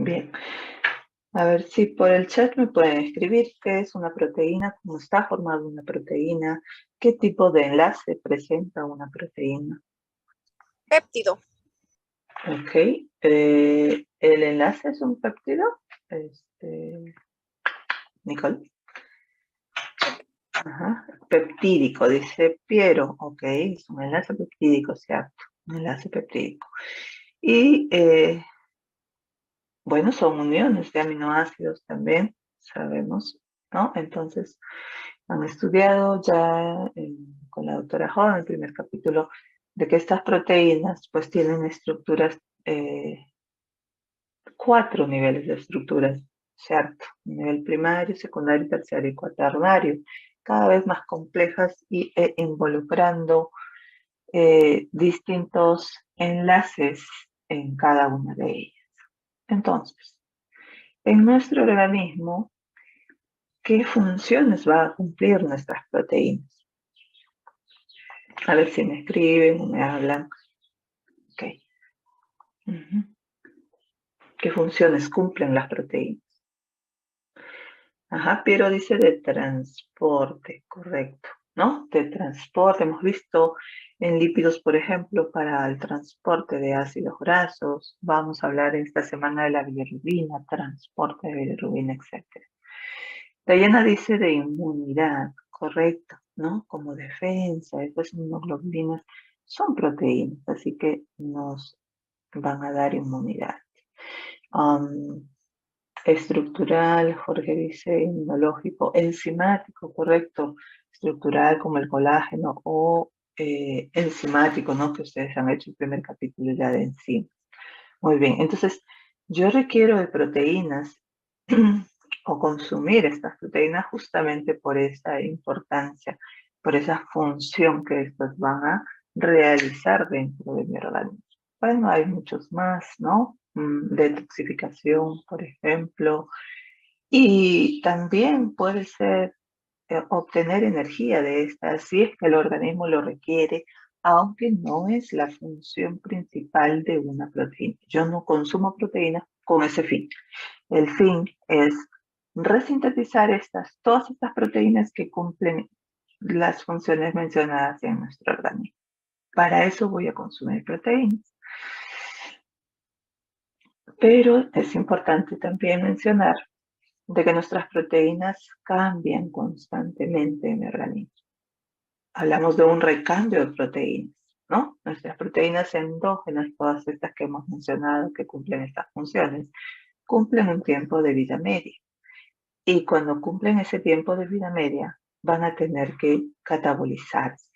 Bien. A ver si por el chat me pueden escribir qué es una proteína, cómo está formada una proteína, qué tipo de enlace presenta una proteína. Péptido. Ok. ¿El enlace es un péptido? Nicole. Ajá. Peptídico, dice Piero. Ok, es un enlace peptídico, cierto. Un enlace peptídico. Y bueno, son uniones de aminoácidos también, sabemos, ¿no? Entonces, han estudiado ya con la doctora Ho en el primer capítulo de que estas proteínas pues tienen estructuras, 4 niveles de estructuras, ¿cierto? Nivel primario, secundario, terciario y cuaternario, cada vez más complejas y involucrando distintos enlaces en cada una de ellas. Entonces, en nuestro organismo, ¿qué funciones va a cumplir nuestras proteínas? A ver si me escriben o me hablan. Ok. ¿Qué funciones cumplen las proteínas? Ajá, Piero dice de transporte, correcto, ¿no? De transporte. Hemos visto en lípidos, por ejemplo, para el transporte de ácidos grasos. Vamos a hablar esta semana de la bilirrubina, transporte de bilirrubina, etc. Diana dice de inmunidad, correcto, ¿no? Como defensa, después inmunoglobulinas son proteínas, así que nos van a dar inmunidad. Estructural, Jorge dice inmunológico, enzimático, correcto, estructural como el colágeno o enzimático, ¿no? Que ustedes han hecho el primer capítulo ya de enzimas. Muy bien, entonces yo requiero de proteínas o consumir estas proteínas justamente por esa importancia, por esa función que estas van a realizar dentro de mi organismo. Bueno, hay muchos más, ¿no? Detoxificación, por ejemplo, y también puede ser obtener energía de estas si es que el organismo lo requiere, aunque no es la función principal de una proteína. Yo no consumo proteínas con ese fin. El fin es resintetizar todas estas proteínas que cumplen las funciones mencionadas en nuestro organismo. Para eso voy a consumir proteínas. Pero es importante también mencionar de que nuestras proteínas cambian constantemente en el organismo. Hablamos de un recambio de proteínas, ¿no? Nuestras proteínas endógenas, todas estas que hemos mencionado que cumplen estas funciones, cumplen un tiempo de vida media. Y cuando cumplen ese tiempo de vida media, van a tener que catabolizarse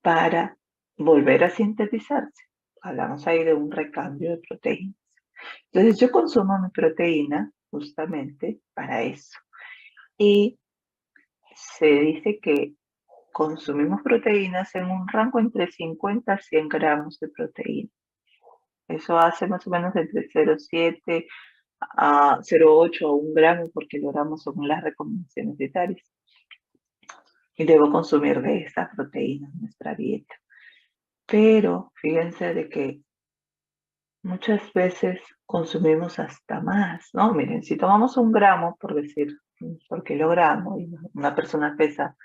para volver a sintetizarse. Hablamos ahí de un recambio de proteínas. Entonces yo consumo mi proteína justamente para eso. Y se dice que consumimos proteínas en un rango entre 50 a 100 gramos de proteína. Eso hace más o menos entre 0,7 a 0,8 a 1 gramo por kilogramo según las recomendaciones dietarias. Y debo consumir de esta proteína en nuestra dieta. Pero fíjense de que muchas veces consumimos hasta más, ¿no? Miren, si tomamos 1 gramo, por decir, por kilogramo, y una persona pesa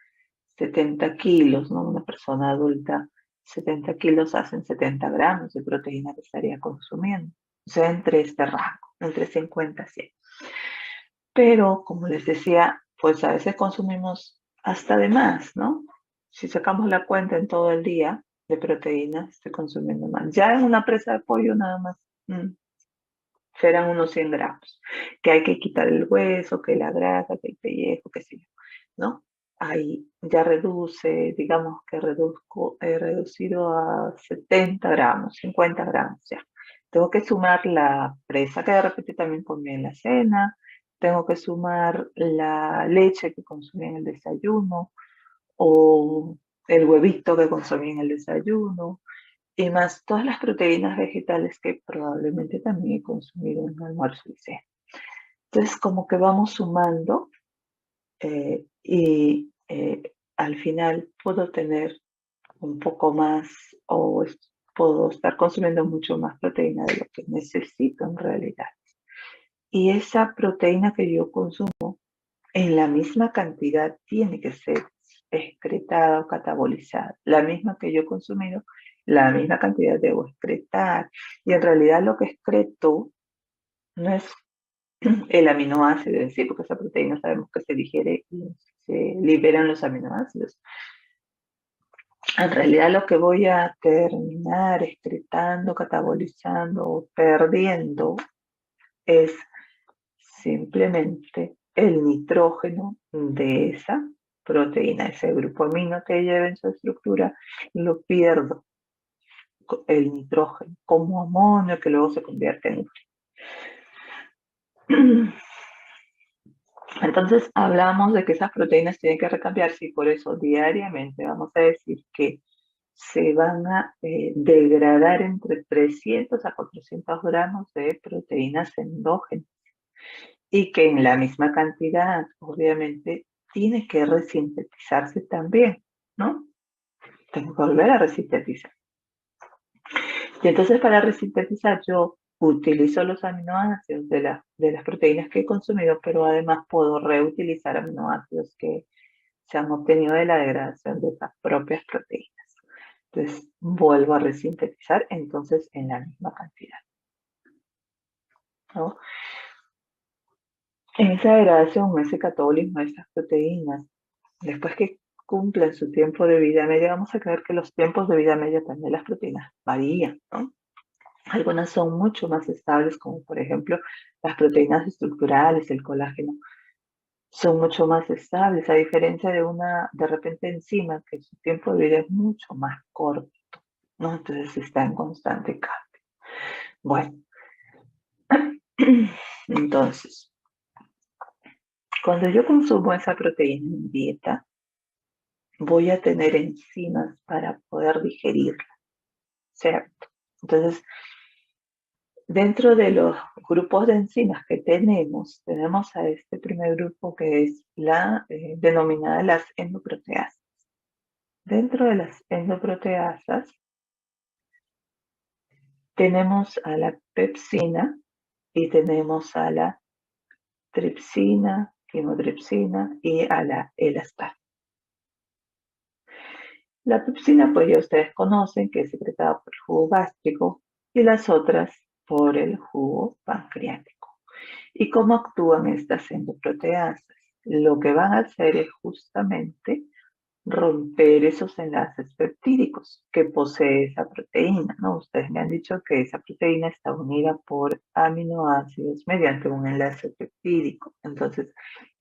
70 kilos, ¿no? Una persona adulta, 70 kilos hacen 70 gramos de proteína que estaría consumiendo. O sea, entre este rango, entre 50 y 100. Pero, como les decía, pues a veces consumimos hasta de más, ¿no? Si sacamos la cuenta en todo el día de proteínas, estoy consumiendo más. Ya en una presa de pollo nada más serán unos 100 gramos. Que hay que quitar el hueso, que la grasa, que el pellejo, qué sé yo, ¿no? Ahí ya reduce, digamos que he reducido a 70 gramos, 50 gramos ya. Tengo que sumar la presa que de repente también comí en la cena, tengo que sumar la leche que consumí en el desayuno o el huevito que consumí en el desayuno y más todas las proteínas vegetales que probablemente también he consumido en el almuerzo y cena. Entonces como que vamos sumando y al final puedo tener un poco más o puedo estar consumiendo mucho más proteína de lo que necesito en realidad. Y esa proteína que yo consumo en la misma cantidad tiene que ser excretada o catabolizada. La misma que yo he consumido, la misma cantidad debo excretar. Y en realidad lo que excreto no es el aminoácido en sí, porque esa proteína sabemos que se digiere y se liberan los aminoácidos. En realidad lo que voy a terminar excretando, catabolizando o perdiendo es simplemente el nitrógeno de esa proteína, ese grupo amino que lleva en su estructura, lo pierdo, el nitrógeno, como amonio que luego se convierte en Entonces hablamos de que esas proteínas tienen que recambiarse y por eso diariamente vamos a decir que se van a degradar entre 300 a 400 gramos de proteínas endógenas y que en la misma cantidad, obviamente, tiene que resintetizarse también, ¿no? Tengo que volver a resintetizar. Y entonces para resintetizar yo utilizo los aminoácidos de las proteínas que he consumido, pero además puedo reutilizar aminoácidos que se han obtenido de la degradación de esas propias proteínas. Entonces vuelvo a resintetizar entonces en la misma cantidad, ¿no? En esa degradación, ese catabolismo de esas proteínas, después que cumplen su tiempo de vida media, vamos a creer que los tiempos de vida media también de las proteínas varían, ¿no? Algunas son mucho más estables, como por ejemplo las proteínas estructurales, el colágeno, son mucho más estables, a diferencia de una, de repente, enzima, que su tiempo de vida es mucho más corto, ¿no? Entonces está en constante cambio. Bueno, entonces, cuando yo consumo esa proteína en dieta, voy a tener enzimas para poder digerirla, ¿cierto? Entonces, dentro de los grupos de enzimas que tenemos a este primer grupo que es la denominada las endoproteasas. Dentro de las endoproteasas tenemos a la pepsina y tenemos a la tripsina, quimotripsina y a la elastasa. La pepsina, pues ya ustedes conocen que es secretada por el jugo gástrico y las otras por el jugo pancreático. ¿Y cómo actúan estas endoproteasas? Lo que van a hacer es justamente romper esos enlaces peptídicos que posee esa proteína, ¿no? Ustedes me han dicho que esa proteína está unida por aminoácidos mediante un enlace peptídico. Entonces,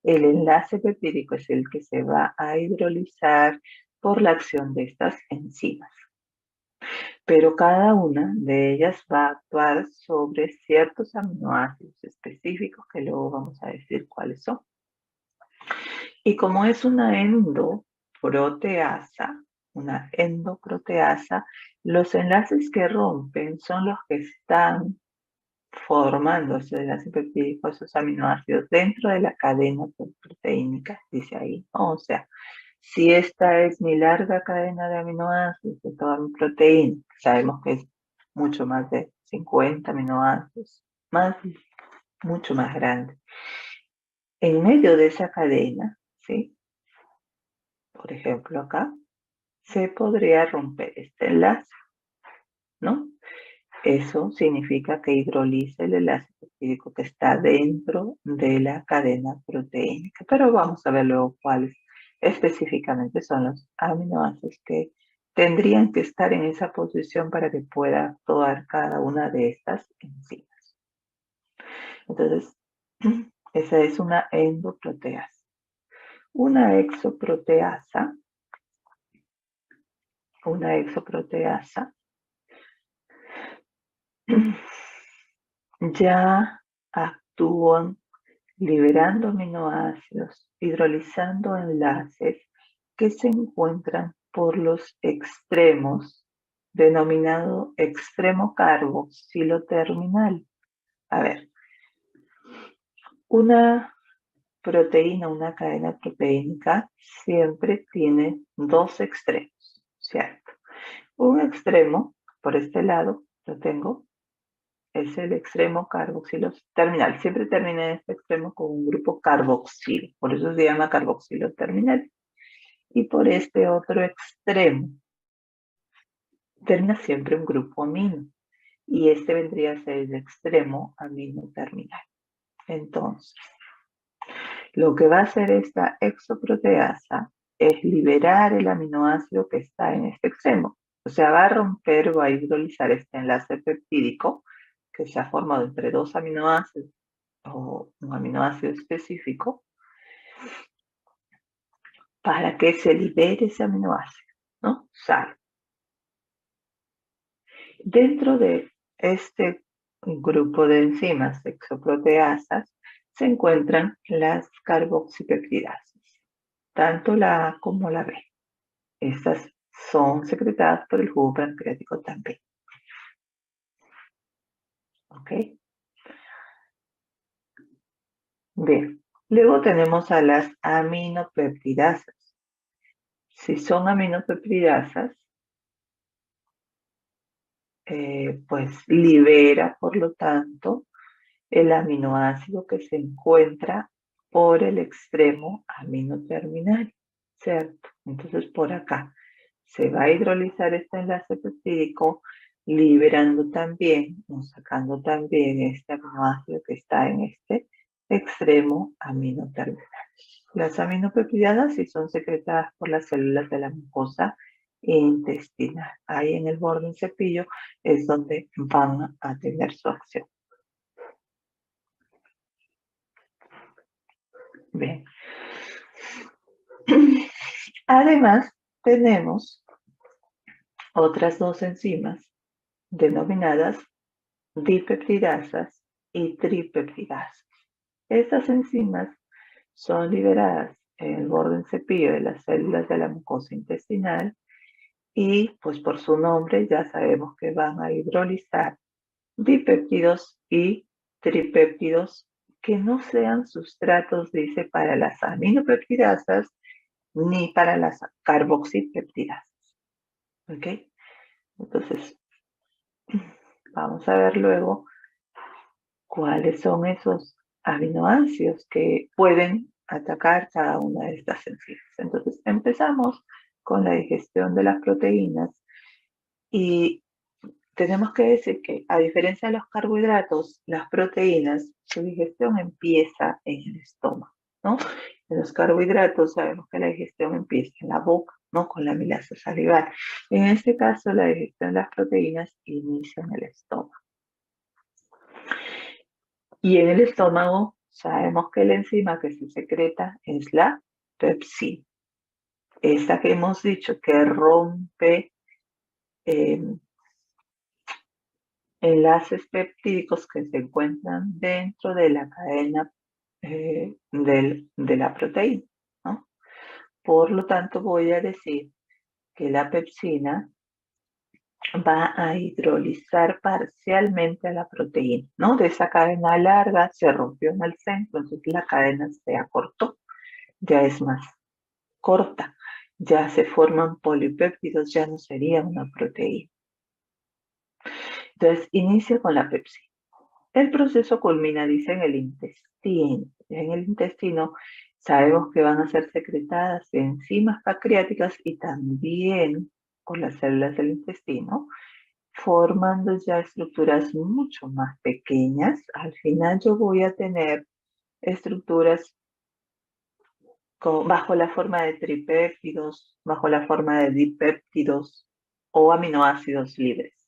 el enlace peptídico es el que se va a hidrolizar por la acción de estas enzimas. Pero cada una de ellas va a actuar sobre ciertos aminoácidos específicos que luego vamos a decir cuáles son. Y como es una endoproteasa, los enlaces que rompen son los que están formando ese enlace peptídico, esos aminoácidos dentro de la cadena proteínica, dice ahí. O sea, si esta es mi larga cadena de aminoácidos de toda mi proteína, sabemos que es mucho más de 50 aminoácidos, mucho más grande. En medio de esa cadena, ¿sí? Por ejemplo, acá se podría romper este enlace, ¿no? Eso significa que hidroliza el enlace peptídico que está dentro de la cadena proteínica. Pero vamos a ver luego cuáles específicamente son los aminoácidos que tendrían que estar en esa posición para que pueda actuar cada una de estas enzimas. Entonces, esa es una endoproteasa. Una exoproteasa ya actúan liberando aminoácidos, hidrolizando enlaces que se encuentran por los extremos, denominado extremo carboxiloterminal. A ver, una proteína, una cadena proteínica, siempre tiene dos extremos, ¿cierto? Un extremo, por este lado, lo tengo, es el extremo carboxilo terminal. Siempre termina en este extremo con un grupo carboxilo, por eso se llama carboxilo terminal. Y por este otro extremo termina siempre un grupo amino. Y este vendría a ser el extremo amino terminal. Entonces, lo que va a hacer esta exoproteasa es liberar el aminoácido que está en este extremo. O sea, va a romper o a hidrolizar este enlace peptídico que se ha formado entre dos aminoácidos o un aminoácido específico para que se libere ese aminoácido, ¿no? Sal. Dentro de este grupo de enzimas exoproteasas se encuentran las carboxipeptidasas, tanto la A como la B. Estas son secretadas por el jugo pancreático también. ¿Ok? Bien. Luego tenemos a las aminopeptidasas. Si son aminopeptidasas, pues libera, por lo tanto, el aminoácido que se encuentra por el extremo amino terminal, ¿cierto? Entonces, por acá se va a hidrolizar este enlace peptídico, liberando también, o sacando también este aminoácido que está en este extremo amino terminal. Las aminopeptidadas sí son secretadas por las células de la mucosa intestinal. Ahí en el borde del cepillo es donde van a tener su acción. Bien. Además, tenemos otras dos enzimas denominadas dipeptidasas y tripeptidasas. Estas enzimas son liberadas en el borde del cepillo de las células de la mucosa intestinal y, pues por su nombre, ya sabemos que van a hidrolizar dipéptidos y tripéptidos que no sean sustratos, dice, para las aminopeptidasas ni para las carboxipeptidasas. ¿Ok? Entonces, vamos a ver luego cuáles son esos aminoácidos que pueden atacar cada una de estas enzimas. Entonces, empezamos con la digestión de las proteínas y tenemos que decir que, a diferencia de los carbohidratos, las proteínas, su digestión empieza en el estómago, ¿no? En los carbohidratos sabemos que la digestión empieza en la boca, ¿no? Con la amilasa salival. En este caso, la digestión de las proteínas inicia en el estómago. Y en el estómago sabemos que la enzima que se secreta es la pepsina. Esta que hemos dicho que rompe enlaces peptídicos que se encuentran dentro de la cadena de la proteína, ¿no? Por lo tanto, voy a decir que la pepsina va a hidrolizar parcialmente a la proteína, ¿no? De esa cadena larga se rompió en el centro, entonces la cadena se acortó, ya es más corta, ya se forman polipéptidos, ya no sería una proteína. Entonces, inicia con la pepsina. El proceso culmina, dice, en el intestino. En el intestino sabemos que van a ser secretadas enzimas pancreáticas y también por las células del intestino, formando ya estructuras mucho más pequeñas. Al final yo voy a tener estructuras bajo la forma de tripéptidos, bajo la forma de dipéptidos o aminoácidos libres,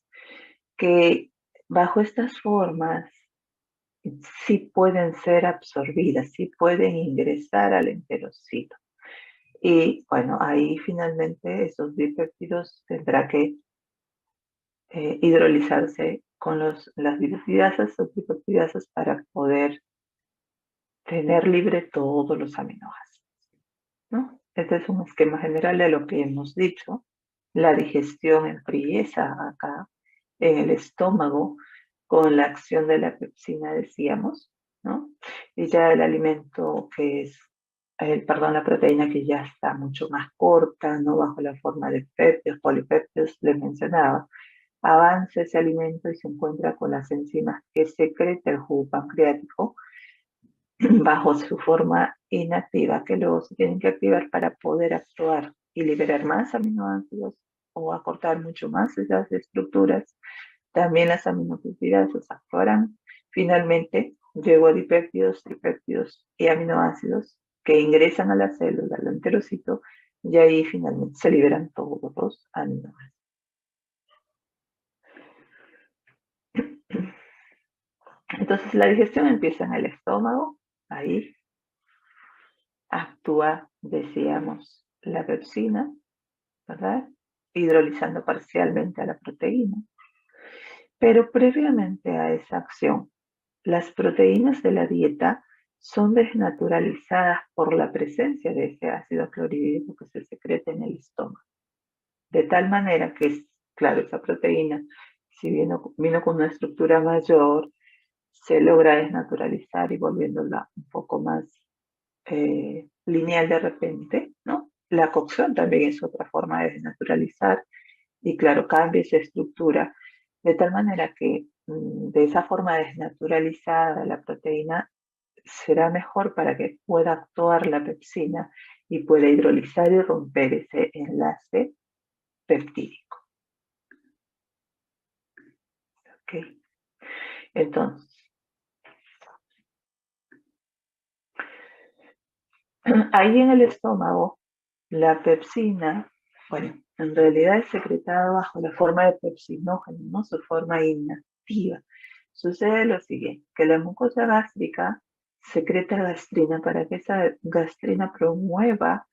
que bajo estas formas sí pueden ser absorbidas, sí pueden ingresar al enterocito. Y bueno, ahí finalmente esos dipéptidos tendrá que hidrolizarse con las dipeptidasas o tripeptidasas para poder tener libre todos los aminoácidos, ¿no? Este es un esquema general de lo que hemos dicho. La digestión empieza acá en el estómago con la acción de la pepsina, decíamos, ¿no? Y ya el alimento que es, la proteína que ya está mucho más corta, ¿no? Bajo la forma de péptidos, polipéptidos, les mencionaba, avanza ese alimento y se encuentra con las enzimas que secreta el jugo pancreático bajo su forma inactiva, que luego se tienen que activar para poder actuar y liberar más aminoácidos o acortar mucho más esas estructuras. También las aminopeptidasas actuarán. Finalmente, llegó a dipéptidos, tripéptidos y aminoácidos que ingresan a la célula, al enterocito, y ahí finalmente se liberan todos los aminoácidos. Entonces la digestión empieza en el estómago, ahí actúa, decíamos, la pepsina, ¿verdad? Hidrolizando parcialmente a la proteína. Pero previamente a esa acción, las proteínas de la dieta son desnaturalizadas por la presencia de ese ácido clorhídrico que se secreta en el estómago. De tal manera que, claro, esa proteína, si vino con una estructura mayor, se logra desnaturalizar y volviéndola un poco más lineal de repente, ¿no? La cocción también es otra forma de desnaturalizar y, claro, cambia esa estructura de tal manera que de esa forma desnaturalizada la proteína será mejor para que pueda actuar la pepsina y pueda hidrolizar y romper ese enlace peptídico. ¿Ok? Entonces, ahí en el estómago, la pepsina, bueno, en realidad es secretada bajo la forma de pepsinógeno, no su forma inactiva. Sucede lo siguiente, que la mucosa gástrica secreta gastrina para que esa gastrina promueva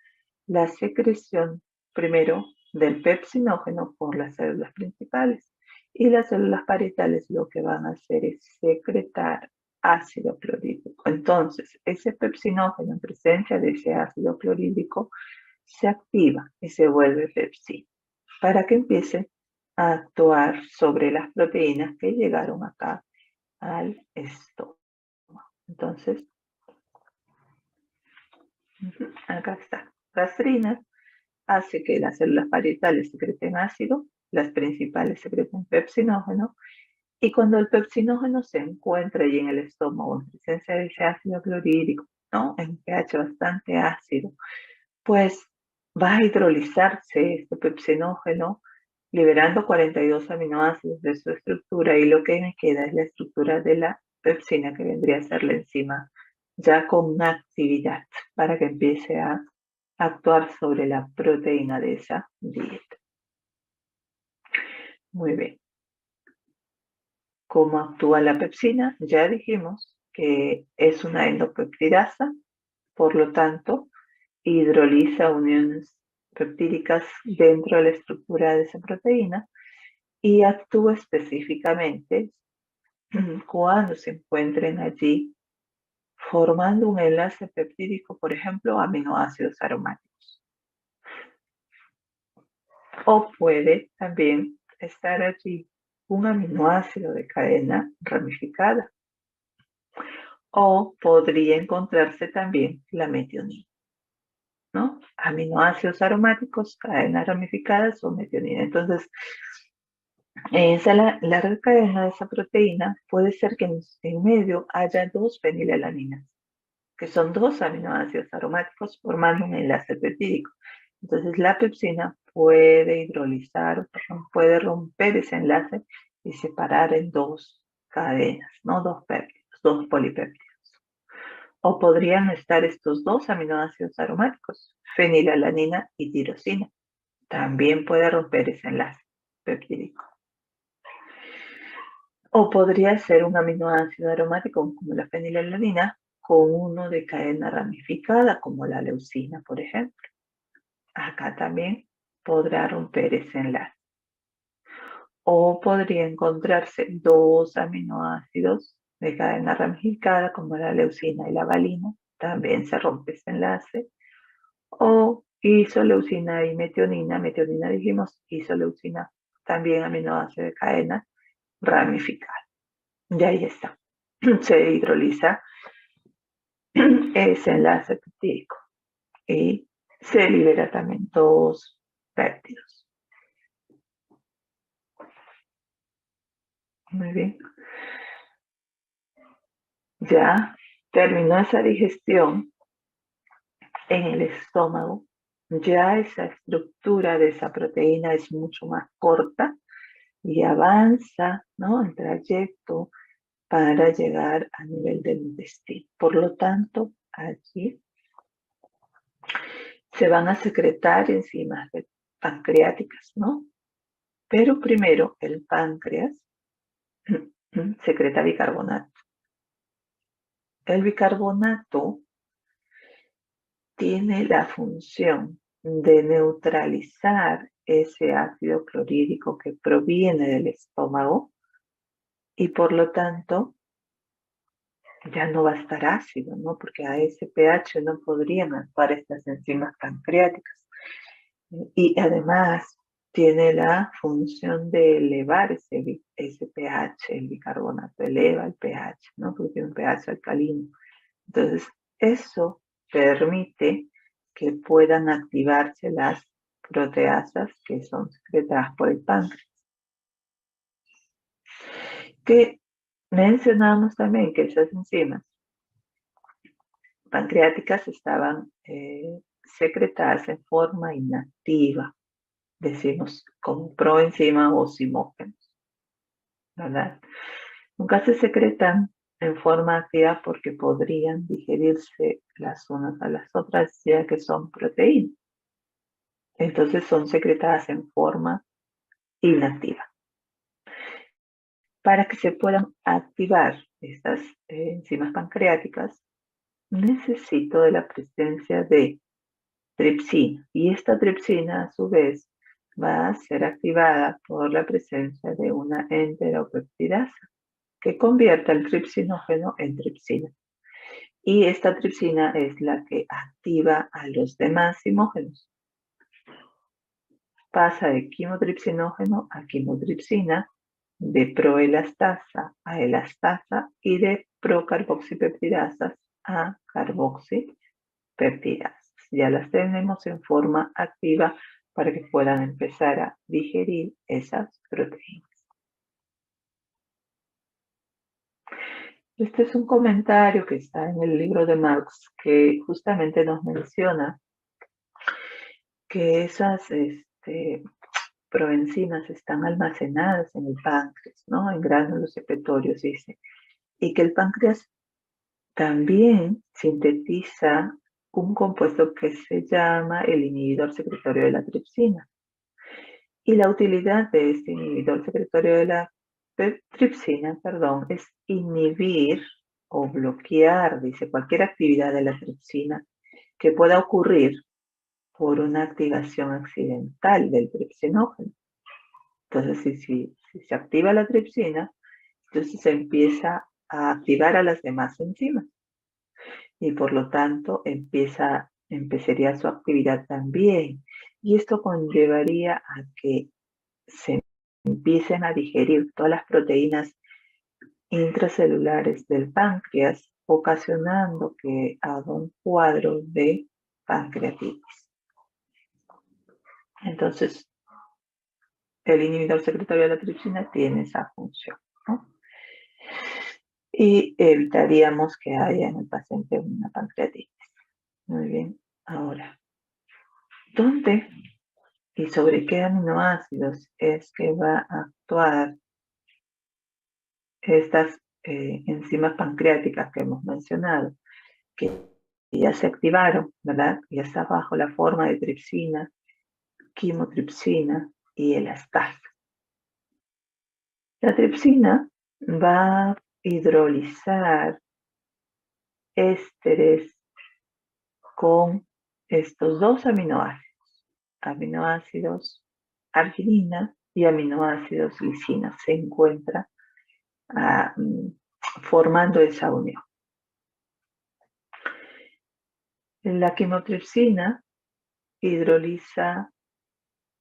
la secreción primero del pepsinógeno por las células principales y las células parietales lo que van a hacer es secretar ácido clorhídrico. Entonces, ese pepsinógeno en presencia de ese ácido clorhídrico se activa y se vuelve pepsina para que empiece a actuar sobre las proteínas que llegaron acá al estómago. Entonces, acá está. Gastrina hace que las células parietales secreten ácido, las principales secreten pepsinógeno, y cuando el pepsinógeno se encuentra allí en el estómago en presencia de ese ácido clorhídrico, ¿no? En pH bastante ácido, pues va a hidrolizarse este pepsinógeno liberando 42 aminoácidos de su estructura y lo que me queda es la estructura de la pepsina que vendría a ser la enzima ya con una actividad para que empiece a actuar sobre la proteína de esa dieta. Muy bien. ¿Cómo actúa la pepsina? Ya dijimos que es una endopeptidasa, por lo tanto, hidroliza uniones peptídicas dentro de la estructura de esa proteína y actúa específicamente cuando se encuentren allí formando un enlace peptídico, por ejemplo, aminoácidos aromáticos. O puede también estar allí un aminoácido de cadena ramificada. O podría encontrarse también la metionina, ¿no? Aminoácidos aromáticos, cadenas ramificadas o metionina. Entonces, esa larga cadena de esa proteína puede ser que en medio haya dos fenilalaninas, que son dos aminoácidos aromáticos formando un enlace peptídico. Entonces la pepsina puede hidrolizar, puede romper ese enlace y separar en dos cadenas, no dos péptidos, dos polipéptidos. O podrían estar estos dos aminoácidos aromáticos, fenilalanina y tirosina. También puede romper ese enlace peptídico. O podría ser un aminoácido aromático como la fenilalanina con uno de cadena ramificada como la leucina, por ejemplo. Acá también podrá romper ese enlace. O podría encontrarse dos aminoácidos de cadena ramificada como la leucina y la valina. También se rompe ese enlace. O isoleucina y metionina. Metionina dijimos, isoleucina también aminoácido de cadena ramificada. Y ahí está. Se hidroliza ese enlace peptídico y se libera también dos péptidos. Muy bien. Ya terminó esa digestión en el estómago. Ya esa estructura de esa proteína es mucho más corta y avanza, ¿no?, en trayecto para llegar a nivel del intestino. Por lo tanto, allí se van a secretar enzimas pancreáticas, ¿no? Pero primero el páncreas secreta bicarbonato. El bicarbonato tiene la función de neutralizar ese ácido clorhídrico que proviene del estómago y por lo tanto ya no va a estar ácido, ¿no? Porque a ese pH no podrían actuar estas enzimas pancreáticas. Y además tiene la función de elevar ese pH, el bicarbonato eleva el pH, ¿no? Porque tiene un pH alcalino. Entonces, eso permite que puedan activarse las proteasas que son secretadas por el páncreas. Que mencionamos también que esas enzimas pancreáticas estaban secretadas en forma inactiva, decimos como proenzima o zimógenos, ¿verdad? Nunca se secretan en forma activa porque podrían digerirse las unas a las otras, ya que son proteínas. Entonces son secretadas en forma inactiva. Para que se puedan activar estas enzimas pancreáticas, necesito de la presencia de tripsina. Y esta tripsina, a su vez, va a ser activada por la presencia de una enteropeptidasa que convierte el tripsinógeno en tripsina. Y esta tripsina es la que activa a los demás zimógenos. Pasa de quimotripsinógeno a quimotripsina, de proelastasa a elastasa y de procarboxipeptidasas a carboxipeptidasas. Ya las tenemos en forma activa para que puedan empezar a digerir esas proteínas. Este es un comentario que está en el libro de Marx que justamente nos menciona que esas proenzimas están almacenadas en el páncreas, ¿no? En gránulos secretorios, dice. Y que el páncreas también sintetiza un compuesto que se llama el inhibidor secretorio de la tripsina. Y la utilidad de este inhibidor secretorio de la tripsina, es inhibir o bloquear, dice, cualquier actividad de la tripsina que pueda ocurrir por una activación accidental del tripsinógeno. Entonces, si se activa la tripsina, entonces se empieza a activar a las demás enzimas y por lo tanto empezaría su actividad también. Y esto conllevaría a que se empiecen a digerir todas las proteínas intracelulares del páncreas, ocasionando que haga un cuadro de pancreatitis. Entonces, el inhibidor secretorio de la tripsina tiene esa función, ¿no? Y evitaríamos que haya en el paciente una pancreatitis. Muy bien, ahora, ¿dónde y sobre qué aminoácidos es que va a actuar estas enzimas pancreáticas que hemos mencionado, que ya se activaron, ¿verdad? Ya está bajo la forma de tripsina, quimotripsina y elastasa? La tripsina va a hidrolizar ésteres con estos dos aminoácidos arginina y aminoácidos lisina. Se encuentra formando esa unión. La quimotripsina hidroliza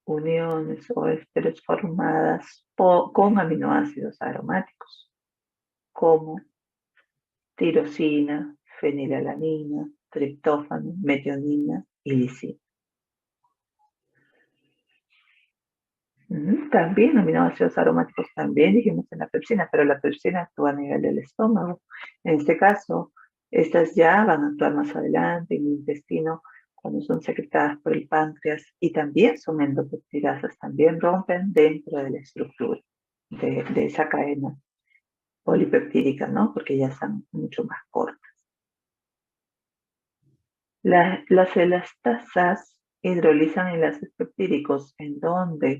uniones o ésteres formadas con aminoácidos aromáticos como tirosina, fenilalanina, triptófano, metionina y lisina. también aminoácidos aromáticos, también dijimos en la pepsina, pero la pepsina actúa a nivel del estómago. En este caso, estas ya van a actuar más adelante en el intestino cuando son secretadas por el páncreas y también son endopeptidasas, también rompen dentro de la estructura de esa cadena polipeptídica, ¿no? Porque ya están mucho más cortas. Las elastasas hidrolizan enlaces peptídicos en donde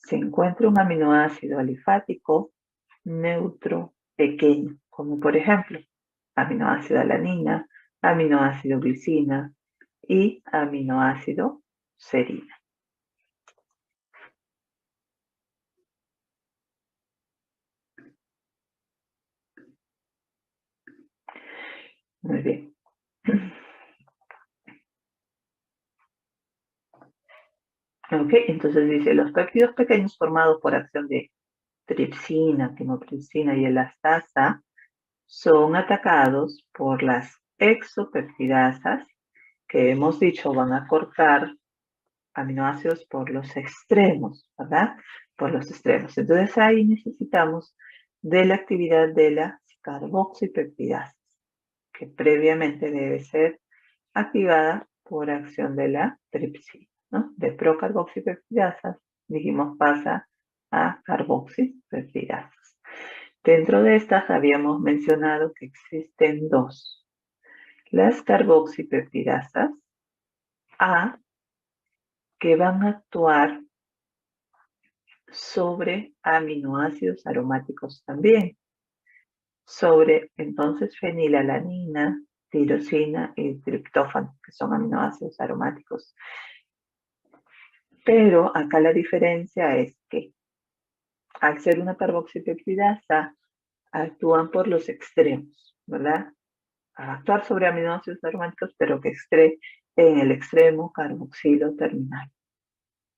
se encuentra un aminoácido alifático neutro pequeño, como por ejemplo aminoácido alanina, aminoácido glicina y aminoácido serina. Muy bien. Ok, entonces dice, los péptidos pequeños formados por acción de tripsina, quimotripsina y elastasa son atacados por las exopeptidasas que hemos dicho van a cortar aminoácidos por los extremos, ¿verdad? Por los extremos. Entonces ahí necesitamos de la actividad de las carboxipeptidasas, que previamente debe ser activada por acción de la tripsina, ¿no? De procarboxipeptidasas, dijimos, pasa a carboxipeptidasas. Dentro de estas habíamos mencionado que existen dos. Las carboxipeptidasas A, que van a actuar sobre aminoácidos aromáticos también, sobre entonces fenilalanina, tirosina y triptófano, que son aminoácidos aromáticos. Pero acá la diferencia es que al ser una carboxipeptidasa, actúan por los extremos, ¿verdad? A actuar sobre aminoácidos aromáticos, pero que esté en el extremo carboxilo terminal.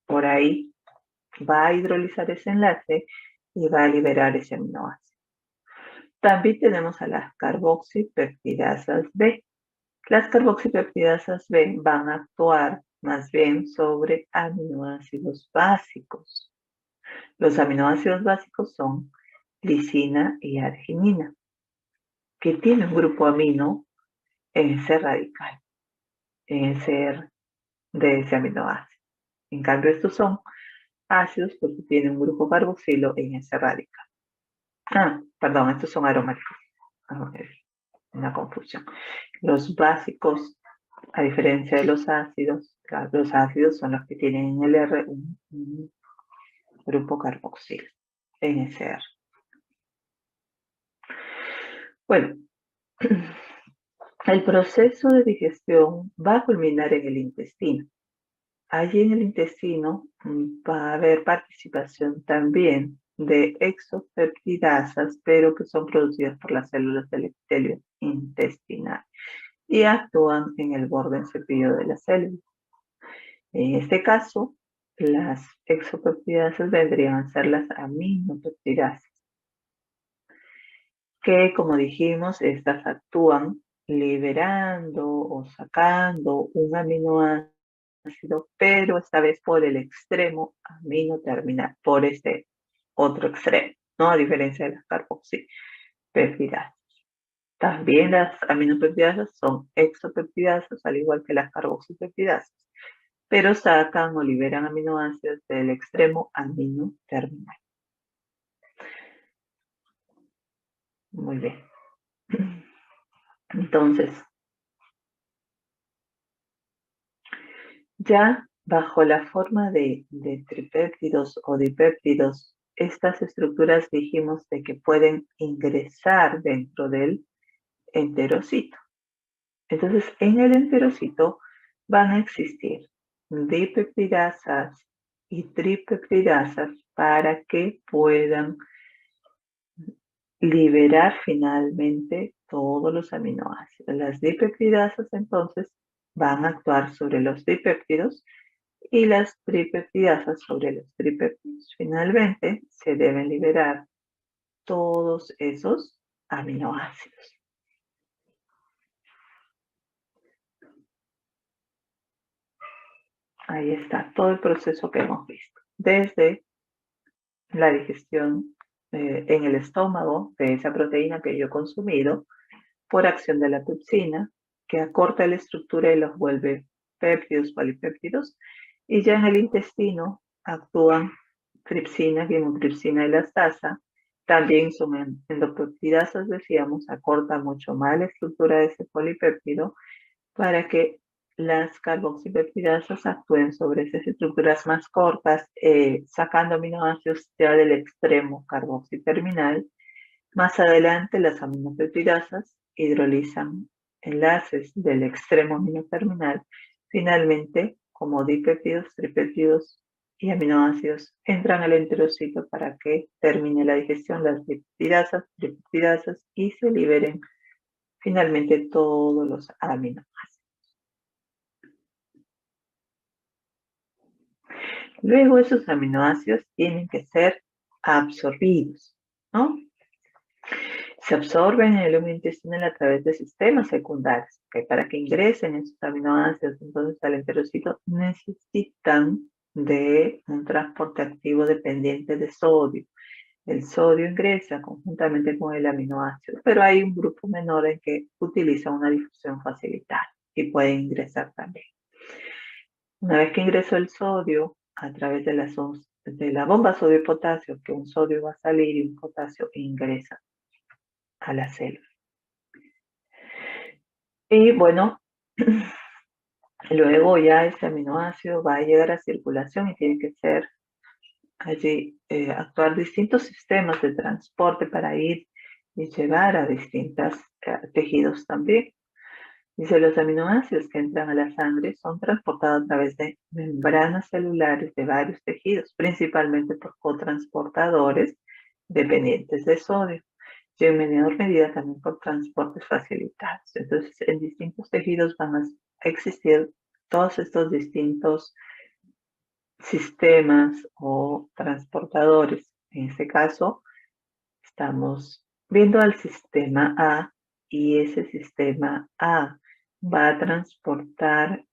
Por ahí va a hidrolizar ese enlace y va a liberar ese aminoácido. También tenemos a las carboxipeptidasas B. Las carboxipeptidasas B van a actuar más bien sobre aminoácidos básicos. Los aminoácidos básicos son glicina y arginina, que tienen un grupo amino en ese radical, en ese de ese aminoácido. En cambio, estos son ácidos porque tienen un grupo carboxilo en ese radical. Perdón, estos son aromáticos. Una confusión. Los básicos, a diferencia de los ácidos son los que tienen en el R un grupo carboxilo, NCR. Bueno, el proceso de digestión va a culminar en el intestino. Allí en el intestino va a haber participación también de exopeptidasas, pero que son producidas por las células del epitelio intestinal y actúan en el borde en cepillo de la célula. En este caso, las exopeptidasas vendrían a ser las aminopeptidasas, que como dijimos, estas actúan liberando o sacando un aminoácido, pero esta vez por el extremo amino terminal, por este otro extremo, ¿no? A diferencia de las carboxipeptidasas. También las aminopeptidasas son exopeptidasas, al igual que las carboxipeptidasas, pero sacan o liberan aminoácidos del extremo amino terminal. Muy bien. Entonces, ya bajo la forma de tripéptidos o dipéptidos, estas estructuras dijimos de que pueden ingresar dentro del enterocito. Entonces, en el enterocito van a existir dipeptidasas y tripeptidasas para que puedan liberar finalmente todos los aminoácidos. Las dipeptidasas entonces van a actuar sobre los dipéptidos y las tripeptidasas sobre los tripéptidos. Finalmente se deben liberar todos esos aminoácidos. Ahí está todo el proceso que hemos visto. Desde la digestión en el estómago de esa proteína que yo he consumido por acción de la pepsina, que acorta la estructura y los vuelve péptidos, polipéptidos, y ya en el intestino actúan tripsina, quimotripsina y lactasa. También son endopeptidasas, decíamos, acorta mucho más la estructura de ese polipéptido para que las carboxipeptidasas actúen sobre esas estructuras más cortas, sacando aminoácidos ya del extremo carboxiterminal. Más adelante, las aminopeptidasas hidrolizan enlaces del extremo aminoterminal. Finalmente, como dipéptidos, tripéptidos y aminoácidos entran al enterocito para que termine la digestión, las dipeptidasas, tripeptidasas y se liberen finalmente todos los aminoácidos. Luego esos aminoácidos tienen que ser absorbidos, ¿no? Se absorben en el humo intestinal a través de sistemas secundarios, que para que ingresen esos aminoácidos entonces al enterocito necesitan de un transporte activo dependiente de sodio. El sodio ingresa conjuntamente con el aminoácido, pero hay un grupo menor en que utiliza una difusión facilitada y puede ingresar también. Una vez que ingresó el sodio a través de la bomba sodio-potasio, que un sodio va a salir y un potasio ingresa a la célula. Y bueno, luego ya ese aminoácido va a llegar a circulación y tiene que ser allí, actuar distintos sistemas de transporte para ir y llevar a distintos tejidos también. Dice, los aminoácidos que entran a la sangre son transportados a través de membranas celulares de varios tejidos, principalmente por cotransportadores dependientes de sodio y en menor medida también por transportes facilitados. Entonces, en distintos tejidos van a existir todos estos distintos sistemas o transportadores. En este caso, estamos viendo al sistema A y ese sistema A va a transportar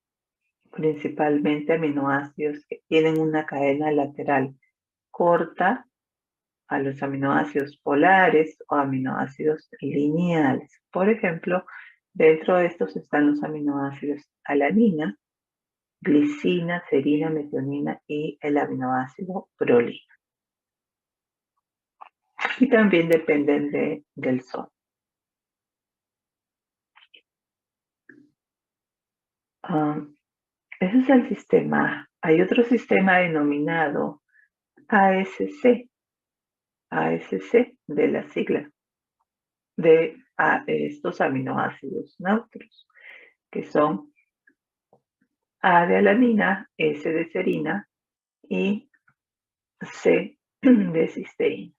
principalmente aminoácidos que tienen una cadena lateral corta a los aminoácidos polares o aminoácidos lineales. Por ejemplo, dentro de estos están los aminoácidos alanina, glicina, serina, metionina y el aminoácido prolina. Y también dependen del sol. Ese es el sistema. Hay otro sistema denominado ASC, ASC de la sigla de estos aminoácidos neutros, que son A de alanina, S de serina y C de cisteína.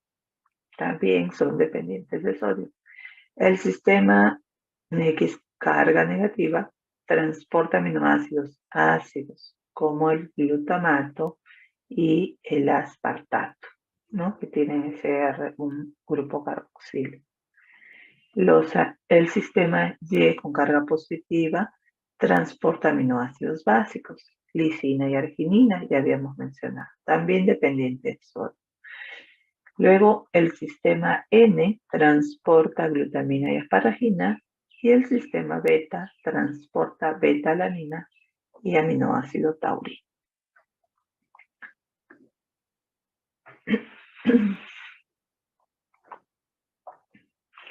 También son dependientes de sodio. El sistema X carga negativa transporta aminoácidos ácidos como el glutamato y el aspartato, ¿no? Que tienen un grupo carboxilo. El sistema Y con carga positiva transporta aminoácidos básicos, lisina y arginina, ya habíamos mencionado, también dependientes de sodio. Luego el sistema N transporta glutamina y asparagina y el sistema beta transporta beta-alanina y aminoácido taurino.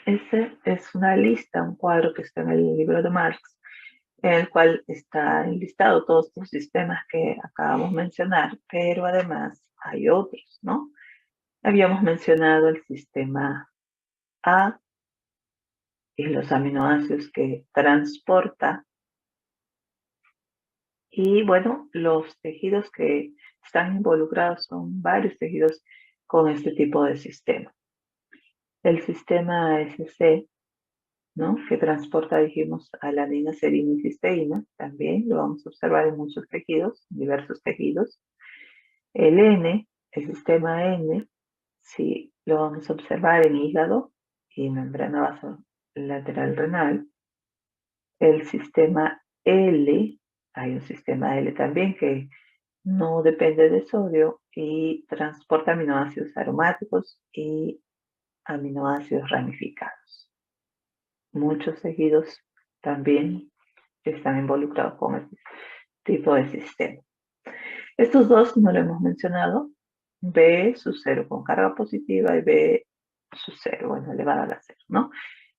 Esta es una lista, un cuadro que está en el libro de Marx, en el cual está enlistado todos estos sistemas que acabamos de mencionar, pero además hay otros, ¿no? Habíamos mencionado el sistema A y los aminoácidos que transporta. Y bueno, los tejidos que están involucrados son varios tejidos con este tipo de sistema. El sistema ASC, ¿no? Que transporta, dijimos, alanina, serina y cisteína, también lo vamos a observar en muchos tejidos, diversos tejidos. El N, el sistema N, sí, lo vamos a observar en hígado y membrana basolateral renal. El sistema L, hay un sistema L también que no depende de sodio y transporta aminoácidos aromáticos y aminoácidos ramificados. Muchos tejidos también están involucrados con este tipo de sistema. Estos dos no lo hemos mencionado, B sub 0 con carga positiva y B sub 0, bueno, elevada a la 0, ¿no?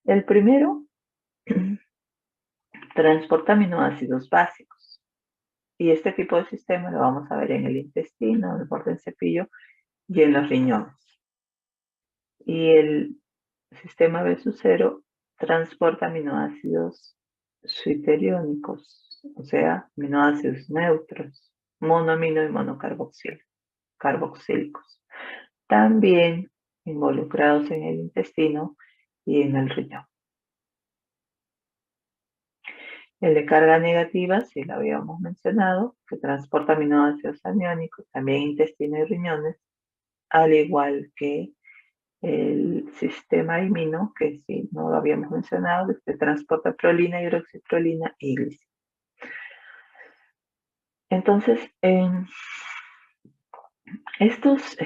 El primero transporta aminoácidos básicos y este tipo de sistema lo vamos a ver en el intestino, en el borde del cepillo y en los riñones. Y el sistema B sub 0 transporta aminoácidos suiteriónicos, o sea, aminoácidos neutros, monoamino y monocarboxílicos, también involucrados en el intestino y en el riñón. El de carga negativa, si lo habíamos mencionado, que transporta aminoácidos aniónicos, también intestino y riñones, al igual que el sistema imino, que si no lo habíamos mencionado, que transporta prolina, hidroxiprolina y glicina. Entonces, en estos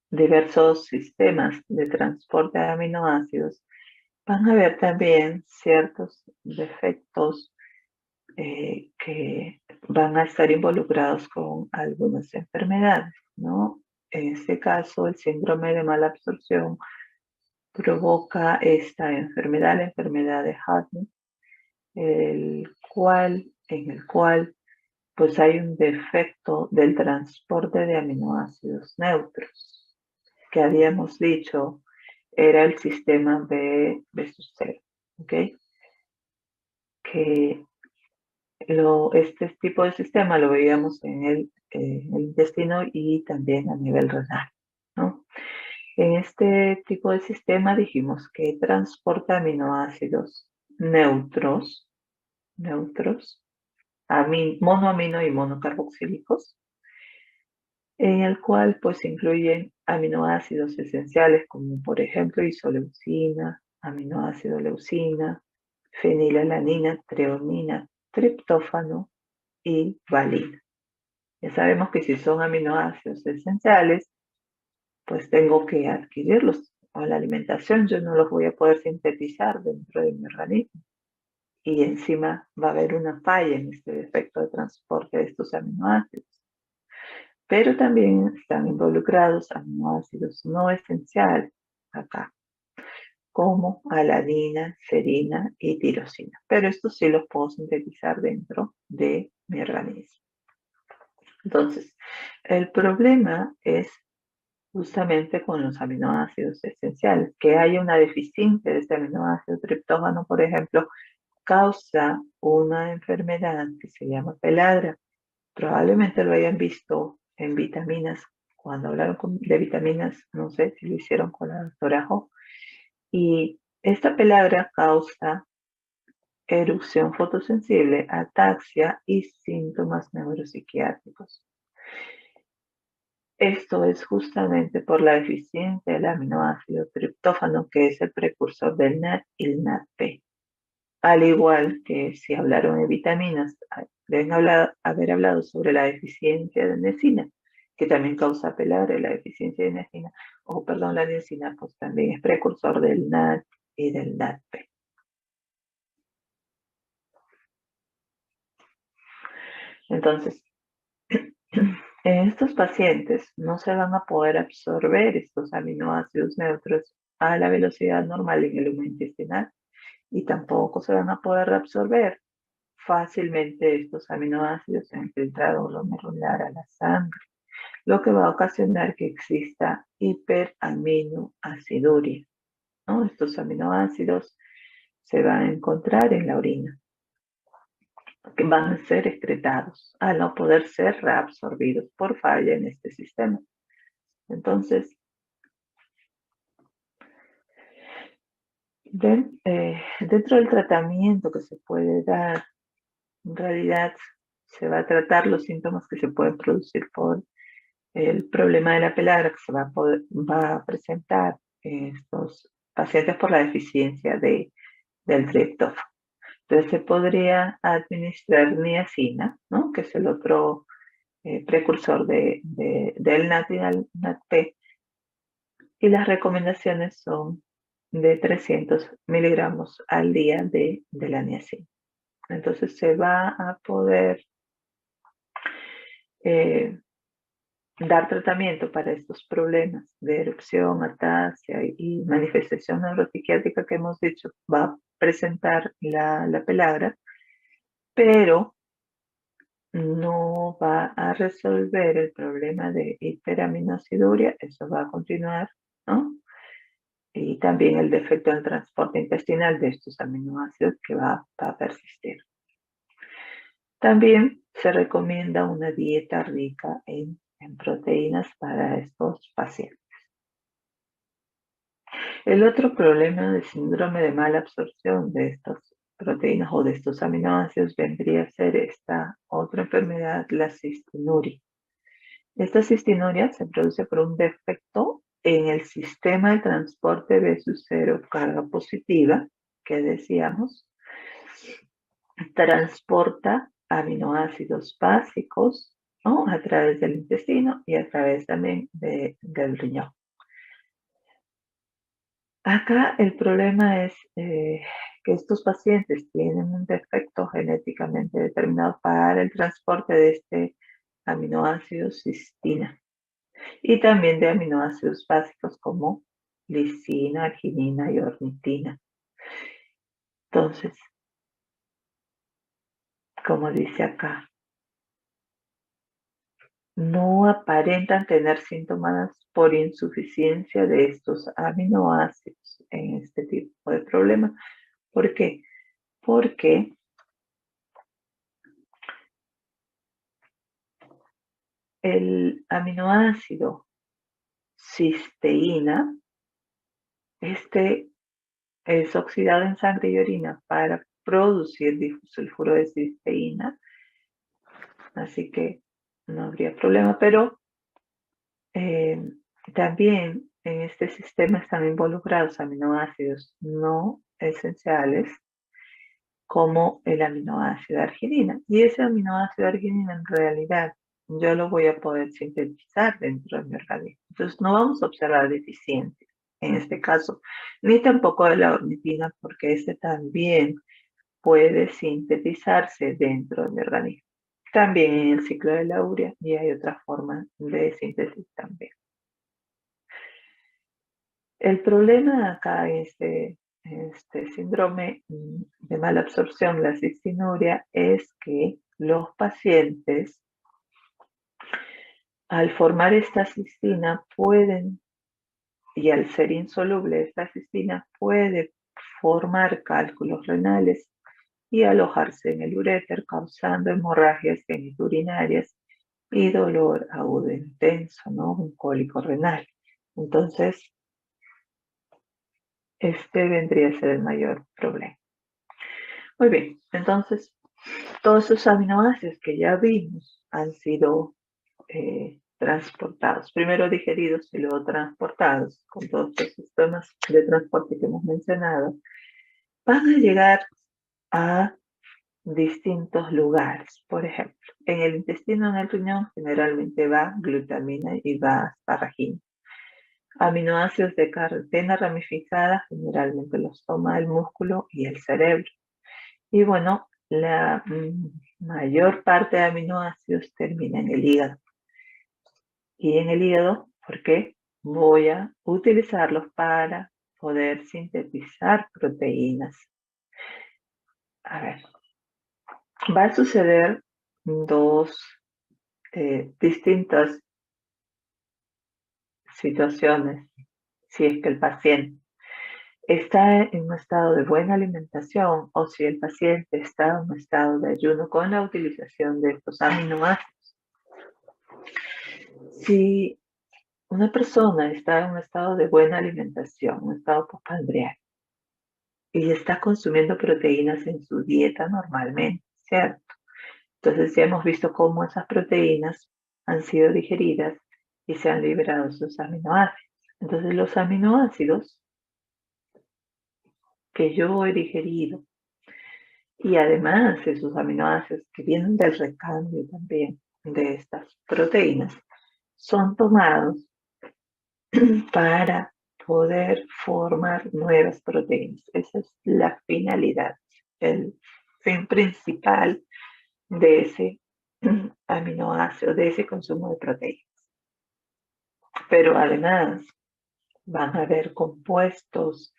diversos sistemas de transporte de aminoácidos, van a haber también ciertos defectos que van a estar involucrados con algunas enfermedades, ¿no? En este caso, el síndrome de mala absorción provoca esta enfermedad, la enfermedad de Hartmann, en el cual pues hay un defecto del transporte de aminoácidos neutros, que habíamos dicho era el sistema B sub 0, ¿ok? Que este tipo de sistema lo veíamos en el intestino y también a nivel renal, ¿no? En este tipo de sistema dijimos que transporta aminoácidos neutros, monoamino y monocarboxílicos, en el cual pues incluyen aminoácidos esenciales como por ejemplo isoleucina, aminoácido leucina, fenilalanina, treonina, triptófano y valina. Ya sabemos que si son aminoácidos esenciales, pues tengo que adquirirlos. Con la alimentación yo no los voy a poder sintetizar dentro de mi organismo. Y encima va a haber una falla en este defecto de transporte de estos aminoácidos. Pero también están involucrados aminoácidos no esenciales acá, como alanina, serina y tirosina. Pero estos sí los puedo sintetizar dentro de mi organismo. Entonces, el problema es justamente con los aminoácidos esenciales. Que haya una deficiencia de este aminoácido triptófano, por ejemplo, causa una enfermedad que se llama peladra. Probablemente lo hayan visto en vitaminas. Cuando hablaron de vitaminas, no sé si lo hicieron con la doctora Ho. Y esta peladra causa erupción fotosensible, ataxia y síntomas neuropsiquiátricos. Esto es justamente por la deficiencia del aminoácido triptófano, que es el precursor del NAD y el NADP. Al igual que si hablaron de vitaminas, deben haber hablado sobre la deficiencia de niacina, que también causa peladra. La deficiencia de niacina, la niacina, pues también es precursor del NAD y del NADP. Entonces, en estos pacientes no se van a poder absorber estos aminoácidos neutros a la velocidad normal en el humo intestinal y tampoco se van a poder reabsorber fácilmente estos aminoácidos en el filtrado glomerular a la sangre, lo que va a ocasionar que exista hiperaminoaciduria, ¿no? Estos aminoácidos se van a encontrar en la orina, que van a ser excretados al no poder ser reabsorbidos por falla en este sistema. Entonces, dentro del tratamiento que se puede dar, en realidad se va a tratar los síntomas que se pueden producir por el problema de la peladra que se va a presentar en estos pacientes por la deficiencia del triptófano. Entonces se podría administrar niacina, ¿no? Que es el otro precursor del NAT y del NAT-P, y las recomendaciones son de 300 miligramos al día de la niacina. Entonces se va a poder dar tratamiento para estos problemas de erupción, ataxia y manifestación neuropsiquiátrica que hemos dicho va a presentar la pelagra, pero no va a resolver el problema de hiperaminoaciduria, eso va a continuar, ¿no? Y también el defecto del transporte intestinal de estos aminoácidos que va a persistir. También se recomienda una dieta rica en proteínas para estos pacientes. El otro problema del síndrome de mala absorción de estas proteínas o de estos aminoácidos vendría a ser esta otra enfermedad, la cistinuria. Esta cistinuria se produce por un defecto en el sistema de transporte de su cero carga positiva, que decíamos, transporta aminoácidos básicos, ¿no? A través del intestino y a través también del riñón. Acá el problema es que estos pacientes tienen un defecto genéticamente determinado para el transporte de este aminoácido cistina y también de aminoácidos básicos como lisina, arginina y ornitina. Entonces, como dice acá, no aparentan tener síntomas por insuficiencia de estos aminoácidos en este tipo de problema. ¿Por qué? Porque el aminoácido cisteína, este es oxidado en sangre y orina para producir disulfuro de cisteína, así que no habría problema, pero también en este sistema están involucrados aminoácidos no esenciales como el aminoácido arginina. Y ese aminoácido arginina en realidad yo lo voy a poder sintetizar dentro de mi organismo. Entonces no vamos a observar deficiencias en este caso, ni tampoco de la ornitina, porque ese también puede sintetizarse dentro de mi organismo. También en el ciclo de la urea y hay otra forma de síntesis también. El problema acá en este síndrome de mala absorción, la cistinuria, es que los pacientes, al formar esta cistina, pueden, y al ser insoluble esta cistina, puede formar cálculos renales y alojarse en el uréter, causando hemorragias geniturinarias y dolor agudo intenso, ¿no? Un cólico renal. Entonces, este vendría a ser el mayor problema. Muy bien, entonces todos esos aminoácidos que ya vimos han sido transportados, primero digeridos y luego transportados con todos los sistemas de transporte que hemos mencionado, van a llegar a distintos lugares. Por ejemplo, en el intestino, en el riñón, generalmente va glutamina y va asparagina. Aminoácidos de cadena ramificada generalmente los toma el músculo y el cerebro. Y bueno, la mayor parte de aminoácidos termina en el hígado. Y en el hígado, ¿por qué? Voy a utilizarlos para poder sintetizar proteínas. A ver, va a suceder dos distintas situaciones si es que el paciente está en un estado de buena alimentación o si el paciente está en un estado de ayuno con la utilización de estos aminoácidos. Si una persona está en un estado de buena alimentación, un estado postprandial, y está consumiendo proteínas en su dieta normalmente, ¿cierto? Entonces ya hemos visto cómo esas proteínas han sido digeridas y se han liberado sus aminoácidos. Entonces los aminoácidos que yo he digerido Y además esos aminoácidos que vienen del recambio también de estas proteínas son tomados para poder formar nuevas proteínas. Esa es la finalidad, el fin principal de ese aminoácido, de ese consumo de proteínas. Pero además van a haber compuestos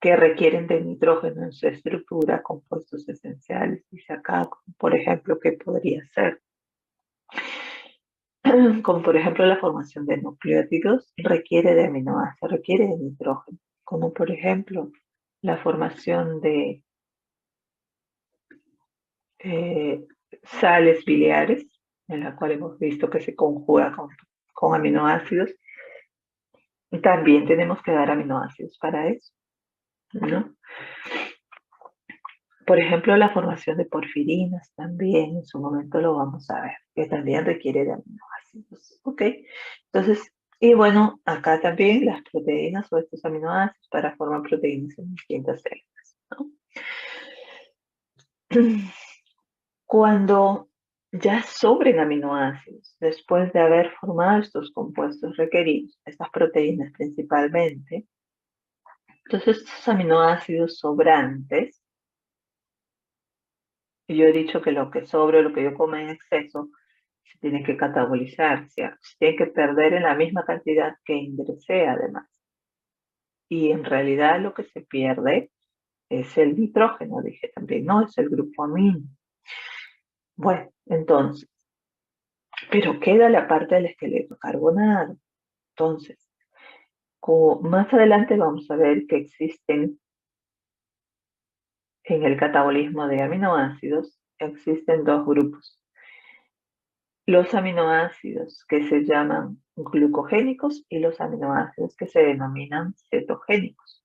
que requieren de nitrógeno en su estructura, compuestos esenciales, dice acá, por ejemplo, ¿qué podría ser? Como por ejemplo la formación de nucleótidos requiere de aminoácidos, requiere de nitrógeno, como por ejemplo la formación de sales biliares, en la cual hemos visto que se conjuga con aminoácidos. Y también tenemos que dar aminoácidos para eso, ¿no? Por ejemplo, la formación de porfirinas también, en su momento lo vamos a ver, que también requiere de aminoácidos, ¿ok? Entonces, y bueno, acá también las proteínas o estos aminoácidos para formar proteínas en distintas células, ¿no? Cuando ya sobren aminoácidos, después de haber formado estos compuestos requeridos, estas proteínas principalmente, entonces estos aminoácidos sobrantes, y yo he dicho que lo que sobra, lo que yo como en exceso, se tiene que catabolizar, se tiene que perder en la misma cantidad que ingresé además. Y en realidad lo que se pierde es el nitrógeno, dije también, no es el grupo amino. Bueno, entonces, pero queda la parte del esqueleto carbonado. Entonces, más adelante vamos a ver que existen en el catabolismo de aminoácidos, existen dos grupos. Los aminoácidos que se llaman glucogénicos y los aminoácidos que se denominan cetogénicos.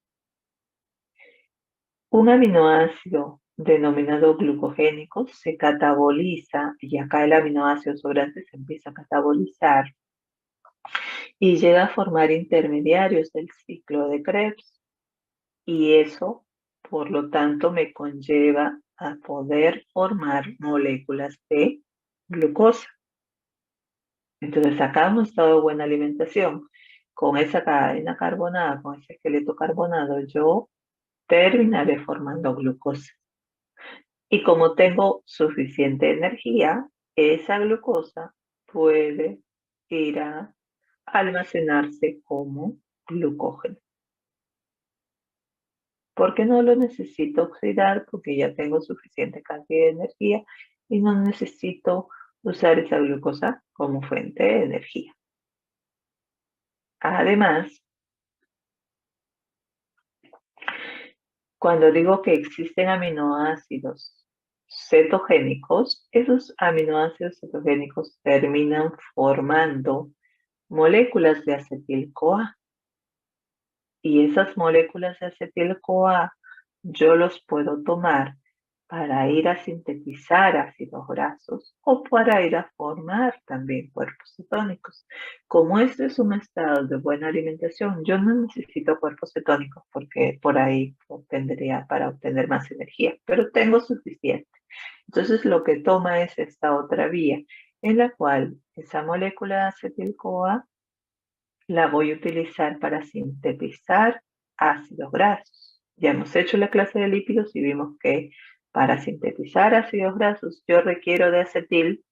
Un aminoácido denominado glucogénico se cataboliza, y acá el aminoácido sobrante se empieza a catabolizar y llega a formar intermediarios del ciclo de Krebs. Y eso, por lo tanto, me conlleva a poder formar moléculas de glucosa. Entonces, acá hemos estado buena alimentación. Con esa cadena carbonada, con ese esqueleto carbonado, yo terminaré formando glucosa. Y como tengo suficiente energía, esa glucosa puede ir a almacenarse como glucógeno. Porque no lo necesito oxidar, porque ya tengo suficiente cantidad de energía y no necesito usar esa glucosa como fuente de energía. Además, cuando digo que existen aminoácidos cetogénicos, esos aminoácidos cetogénicos terminan formando moléculas de acetil-CoA. Y esas moléculas de acetil-CoA yo los puedo tomar para ir a sintetizar ácidos grasos o para ir a formar también cuerpos cetónicos. Como este es un estado de buena alimentación, yo no necesito cuerpos cetónicos porque por ahí obtendría para obtener más energía, pero tengo suficiente. Entonces lo que toma es esta otra vía en la cual esa molécula de acetil-CoA la voy a utilizar para sintetizar ácidos grasos. Ya hemos hecho la clase de lípidos y vimos que para sintetizar ácidos grasos yo requiero de acetil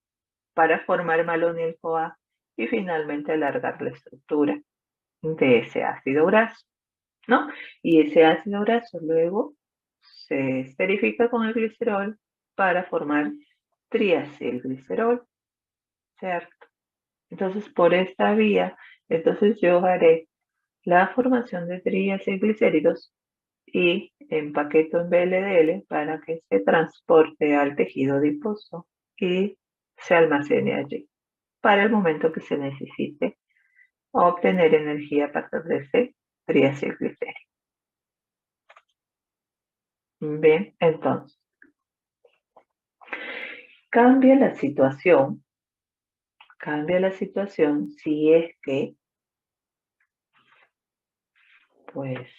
para formar malonil-CoA y finalmente alargar la estructura de ese ácido graso, ¿no? Y ese ácido graso luego se esterifica con el glicerol para formar triacilglicerol, ¿cierto? Entonces, por esta vía, entonces yo haré la formación de triacilglicéridos y empaqueto en VLDL para que se transporte al tejido adiposo y se almacene allí para el momento que se necesite obtener energía a partir de ese triacilglicérido. Bien, entonces, cambia la situación si es que, pues,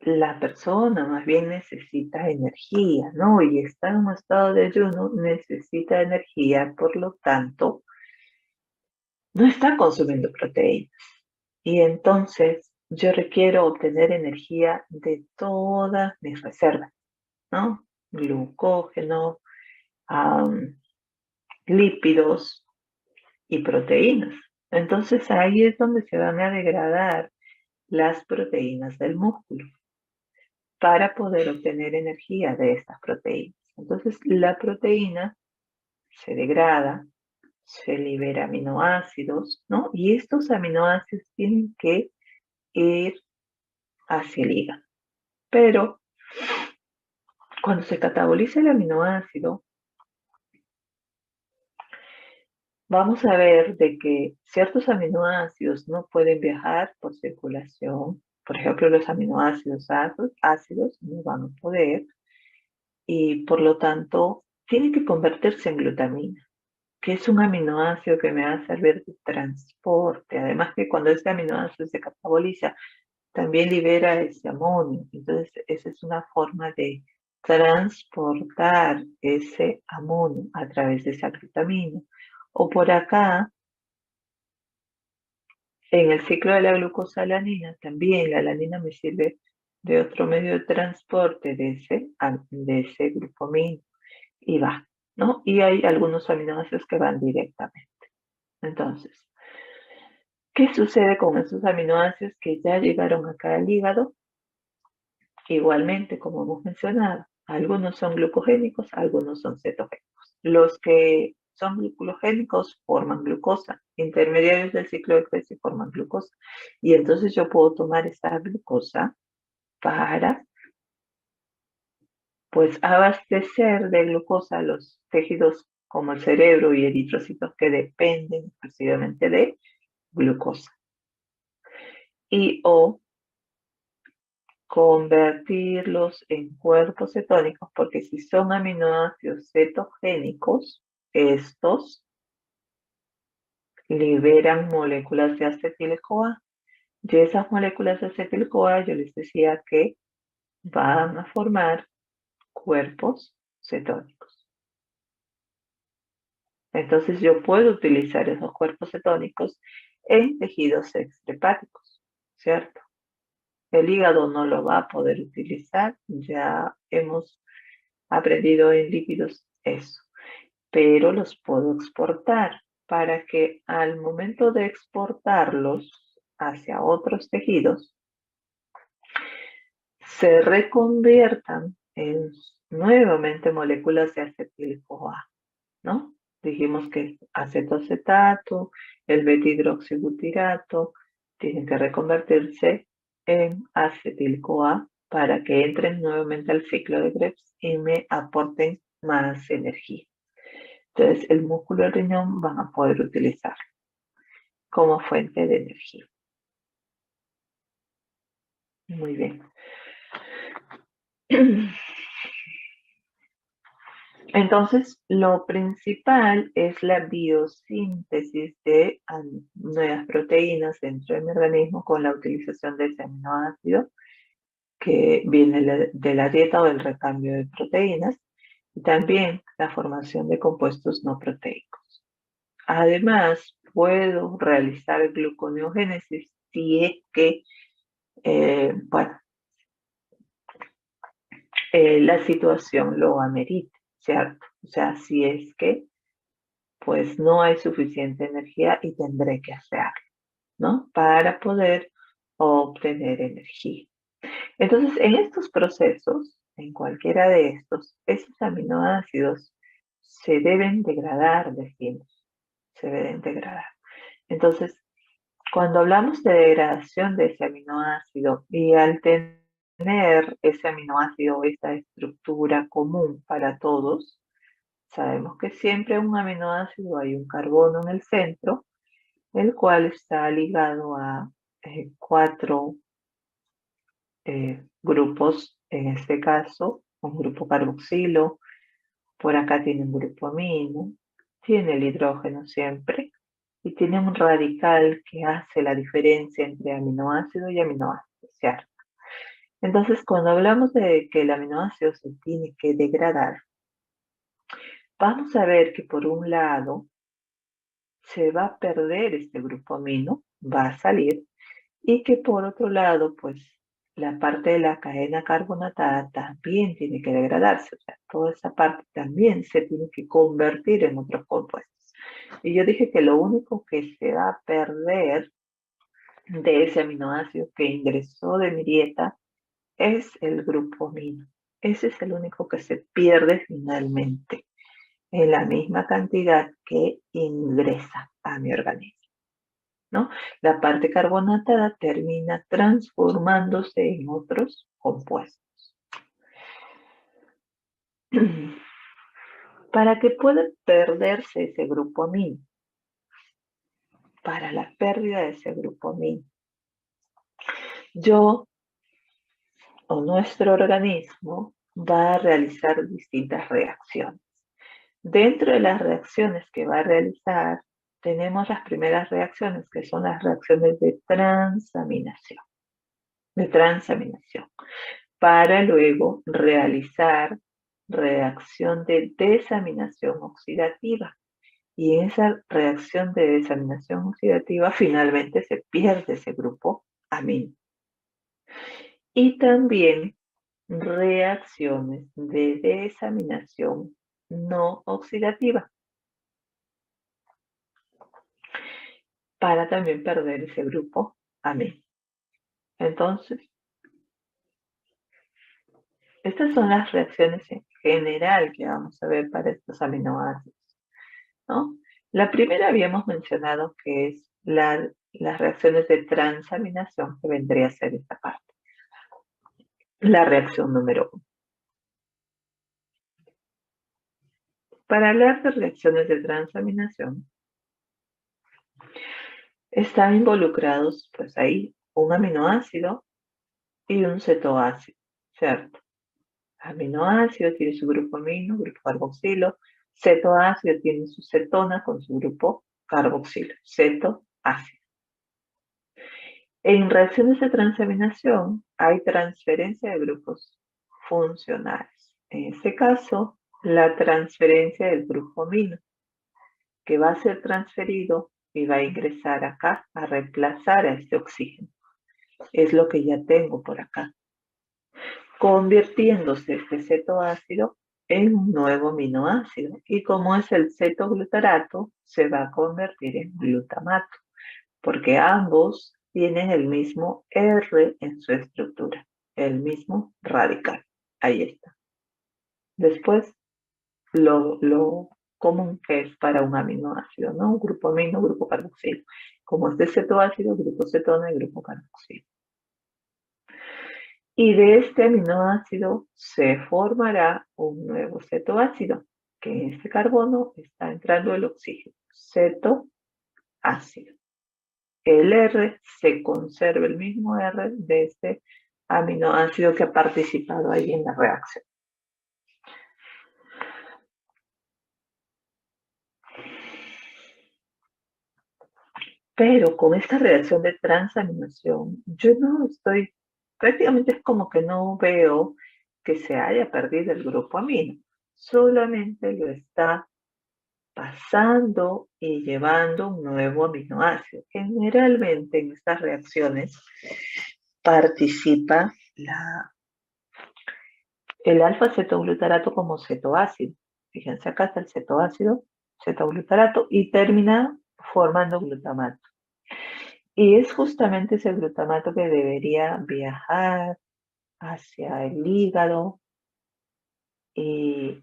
la persona más bien necesita energía, ¿no? Y está en un estado de ayuno, necesita energía, por lo tanto, no está consumiendo proteínas. Y entonces yo requiero obtener energía de todas mis reservas, ¿no? Glucógeno, lípidos y proteínas. Entonces ahí es donde se van a degradar las proteínas del músculo para poder obtener energía de estas proteínas. Entonces la proteína se degrada, se libera aminoácidos, ¿no? Y estos aminoácidos tienen que ir hacia el hígado. Pero cuando se cataboliza el aminoácido, vamos a ver de que ciertos aminoácidos no pueden viajar por circulación. Por ejemplo, los aminoácidos ácidos no van a poder y por lo tanto tienen que convertirse en glutamina, que es un aminoácido que me va a servir de transporte. Además que cuando este aminoácido se cataboliza, también libera ese amonio. Entonces, esa es una forma de transportar ese amonio a través de esa glutamina. O por acá, en el ciclo de la glucosalanina, también la alanina me sirve de otro medio de transporte de ese glucomino y va, ¿no? Y hay algunos aminoácidos que van directamente. Entonces, ¿qué sucede con esos aminoácidos que ya llegaron acá al hígado? Igualmente, como hemos mencionado, algunos son glucogénicos, algunos son cetogénicos. Los que son glucogénicos forman glucosa, intermediarios del ciclo de Krebs forman glucosa. Y entonces yo puedo tomar esta glucosa para, pues, abastecer de glucosa los tejidos como el cerebro y eritrocitos que dependen exclusivamente de glucosa. Y o convertirlos en cuerpos cetónicos, porque si son aminoácidos cetogénicos, estos liberan moléculas de acetil-CoA. Y esas moléculas de acetil-CoA, yo les decía que van a formar cuerpos cetónicos. Entonces yo puedo utilizar esos cuerpos cetónicos en tejidos extrahepáticos, ¿cierto? El hígado no lo va a poder utilizar, ya hemos aprendido en lípidos eso, pero los puedo exportar para que al momento de exportarlos hacia otros tejidos se reconviertan en nuevamente moléculas de acetil-CoA, ¿no? Dijimos que acetoacetato, el beta-hidroxibutirato, tienen que reconvertirse en acetil-CoA para que entren nuevamente al ciclo de Krebs y me aporten más energía. Entonces, el músculo y el riñón van a poder utilizar como fuente de energía. Muy bien. Entonces, lo principal es la biosíntesis de nuevas proteínas dentro de mi organismo con la utilización de ese aminoácido que viene de la dieta o del recambio de proteínas y también la formación de compuestos no proteicos. Además, puedo realizar gluconeogénesis si es que, la situación lo amerite, ¿cierto? O sea, si es que pues no hay suficiente energía y tendré que hacerlo, ¿no? Para poder obtener energía. Entonces, en estos procesos, en cualquiera de estos, esos aminoácidos se deben degradar, decimos, se deben degradar. Entonces, cuando hablamos de degradación de ese aminoácido y al tener ese aminoácido, esta estructura común para todos, sabemos que siempre un aminoácido hay un carbono en el centro, el cual está ligado a 4 grupos, en este caso, un grupo carboxilo, por acá tiene un grupo amino, tiene el hidrógeno siempre, y tiene un radical que hace la diferencia entre aminoácido y aminoácido, ¿cierto? Entonces, cuando hablamos de que el aminoácido se tiene que degradar, vamos a ver que por un lado se va a perder este grupo amino, va a salir, y que por otro lado, pues la parte de la cadena carbonatada también tiene que degradarse, o sea, toda esa parte también se tiene que convertir en otros compuestos. Y yo dije que lo único que se va a perder de ese aminoácido que ingresó de mi dieta es el grupo amino. Ese es el único que se pierde finalmente en la misma cantidad que ingresa a mi organismo, ¿no? La parte carbonatada termina transformándose en otros compuestos. Para que pueda perderse ese grupo amino, para la pérdida de ese grupo amino, yo o nuestro organismo va a realizar distintas reacciones. Dentro de las reacciones que va a realizar, tenemos las primeras reacciones, que son las reacciones de transaminación, para luego realizar reacción de desaminación oxidativa. Y en esa reacción de desaminación oxidativa finalmente se pierde ese grupo amino. Y también reacciones de desaminación no oxidativa, para también perder ese grupo amino. Entonces, estas son las reacciones en general que vamos a ver para estos aminoácidos, ¿no? La primera habíamos mencionado que es las reacciones de transaminación, que vendría a ser esta parte. La reacción número 1. Para hablar de reacciones de transaminación, están involucrados, pues ahí, un aminoácido y un cetoácido, ¿cierto? Aminoácido tiene su grupo amino, grupo carboxilo. Cetoácido tiene su cetona con su grupo carboxilo, cetoácido. En reacciones de transaminación hay transferencia de grupos funcionales. En este caso, la transferencia del grupo amino, que va a ser transferido y va a ingresar acá a reemplazar a este oxígeno. Es lo que ya tengo por acá, convirtiéndose este cetoácido en un nuevo aminoácido. Y como es el cetoglutarato, se va a convertir en glutamato, porque ambos tienen el mismo R en su estructura, el mismo radical. Ahí está. Después, lo común que es para un aminoácido, ¿no? Un grupo amino, grupo carboxilo. Como es de cetoácido, grupo cetona y grupo carboxilo. Y de este aminoácido se formará un nuevo cetoácido, que en este carbono está entrando el oxígeno, cetoácido. El R se conserva el mismo R de este aminoácido que ha participado ahí en la reacción. Pero con esta reacción de transaminación, yo no estoy, prácticamente es como que no veo que se haya perdido el grupo amino, solamente lo está pasando y llevando un nuevo aminoácido. Generalmente en estas reacciones participa el alfa-cetoglutarato como cetoácido. Fíjense, acá está el cetoácido, cetoglutarato, y termina formando glutamato. Y es justamente ese glutamato que debería viajar hacia el hígado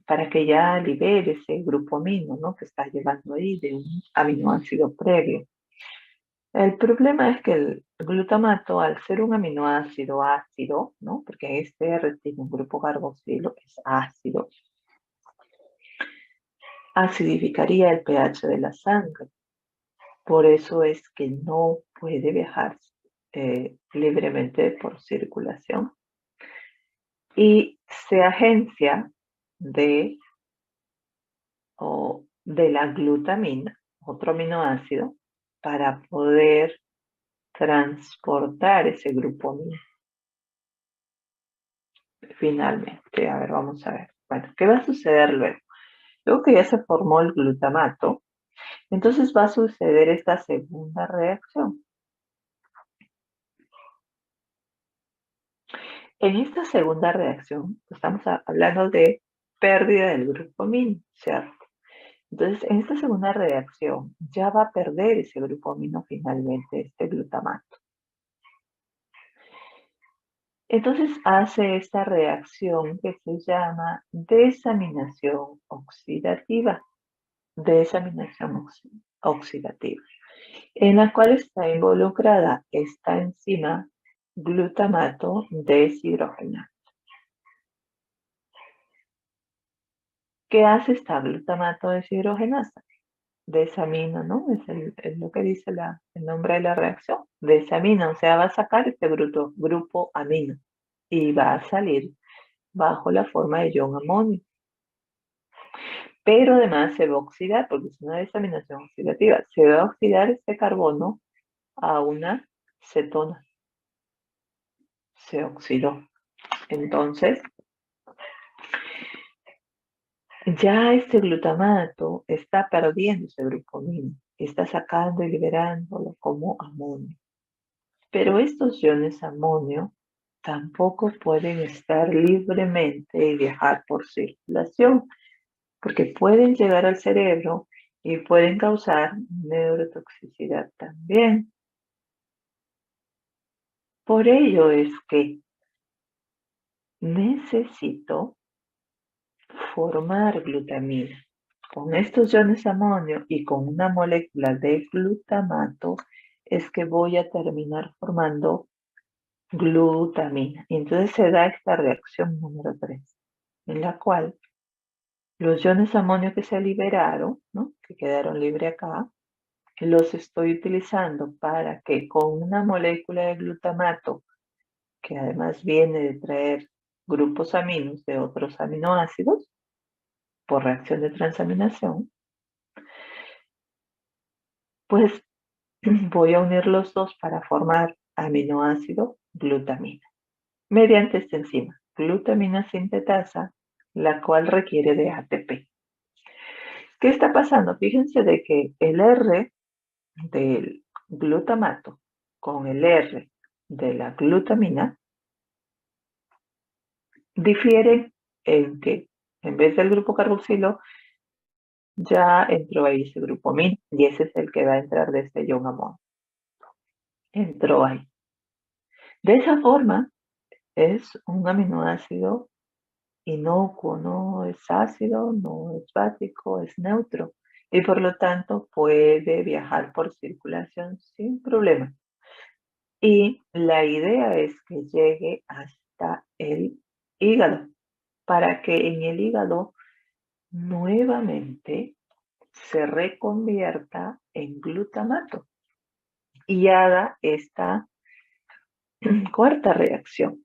para que ya libere ese grupo amino, ¿no? Que está llevando ahí de un aminoácido previo. El problema es que el glutamato, al ser un aminoácido ácido, ¿no? Porque este R tiene un grupo carboxilo, es ácido, acidificaría el pH de la sangre. Por eso es que no puede viajar libremente por circulación. Y se agencia de la glutamina, otro aminoácido, para poder transportar ese grupo amino. finalmente. A ver, vamos a ver. Bueno, ¿qué va a suceder luego? Luego que ya se formó el glutamato, entonces va a suceder esta segunda reacción. En esta segunda reacción, estamos hablando de pérdida del grupo amino, ¿cierto? Entonces, en esta segunda reacción, ya va a perder ese grupo amino finalmente, este glutamato. Entonces hace esta reacción que se llama desaminación oxidativa. Desaminación oxidativa, en la cual está involucrada esta enzima glutamato deshidrogenasa. ¿Qué hace esta glutamato deshidrogenasa? Desamina, ¿no? Es lo que dice el nombre de la reacción. Desamina, o sea, va a sacar este grupo amino y va a salir bajo la forma de ion amonio. Pero además se va a oxidar, porque es una desaminación oxidativa, se va a oxidar este carbono a una cetona. Se oxidó. Entonces, ya este glutamato está perdiendo ese grupo amino, está sacando y liberándolo como amonio. Pero estos iones amonio tampoco pueden estar libremente y viajar por circulación, porque pueden llegar al cerebro y pueden causar neurotoxicidad también. Por ello es que necesito formar glutamina. Con estos iones amonio y con una molécula de glutamato es que voy a terminar formando glutamina. Y entonces se da esta reacción número 3, en la cual los iones amonio que se liberaron, ¿no? Que quedaron libres acá, los estoy utilizando para que con una molécula de glutamato, que además viene de traer grupos aminos de otros aminoácidos, por reacción de transaminación, pues voy a unir los dos para formar aminoácido glutamina, mediante esta enzima, glutamina sintetasa, la cual requiere de ATP. ¿Qué está pasando? Fíjense de que el R del glutamato con el R de la glutamina difieren en que en vez del grupo carboxilo ya entró ahí ese grupo amino y ese es el que va a entrar de este ion amonio. Entró ahí. De esa forma es un aminoácido inocuo, no es ácido, no es básico, es neutro y por lo tanto puede viajar por circulación sin problema. Y la idea es que llegue hasta el hígado para que en el hígado nuevamente se reconvierta en glutamato y haga esta cuarta reacción.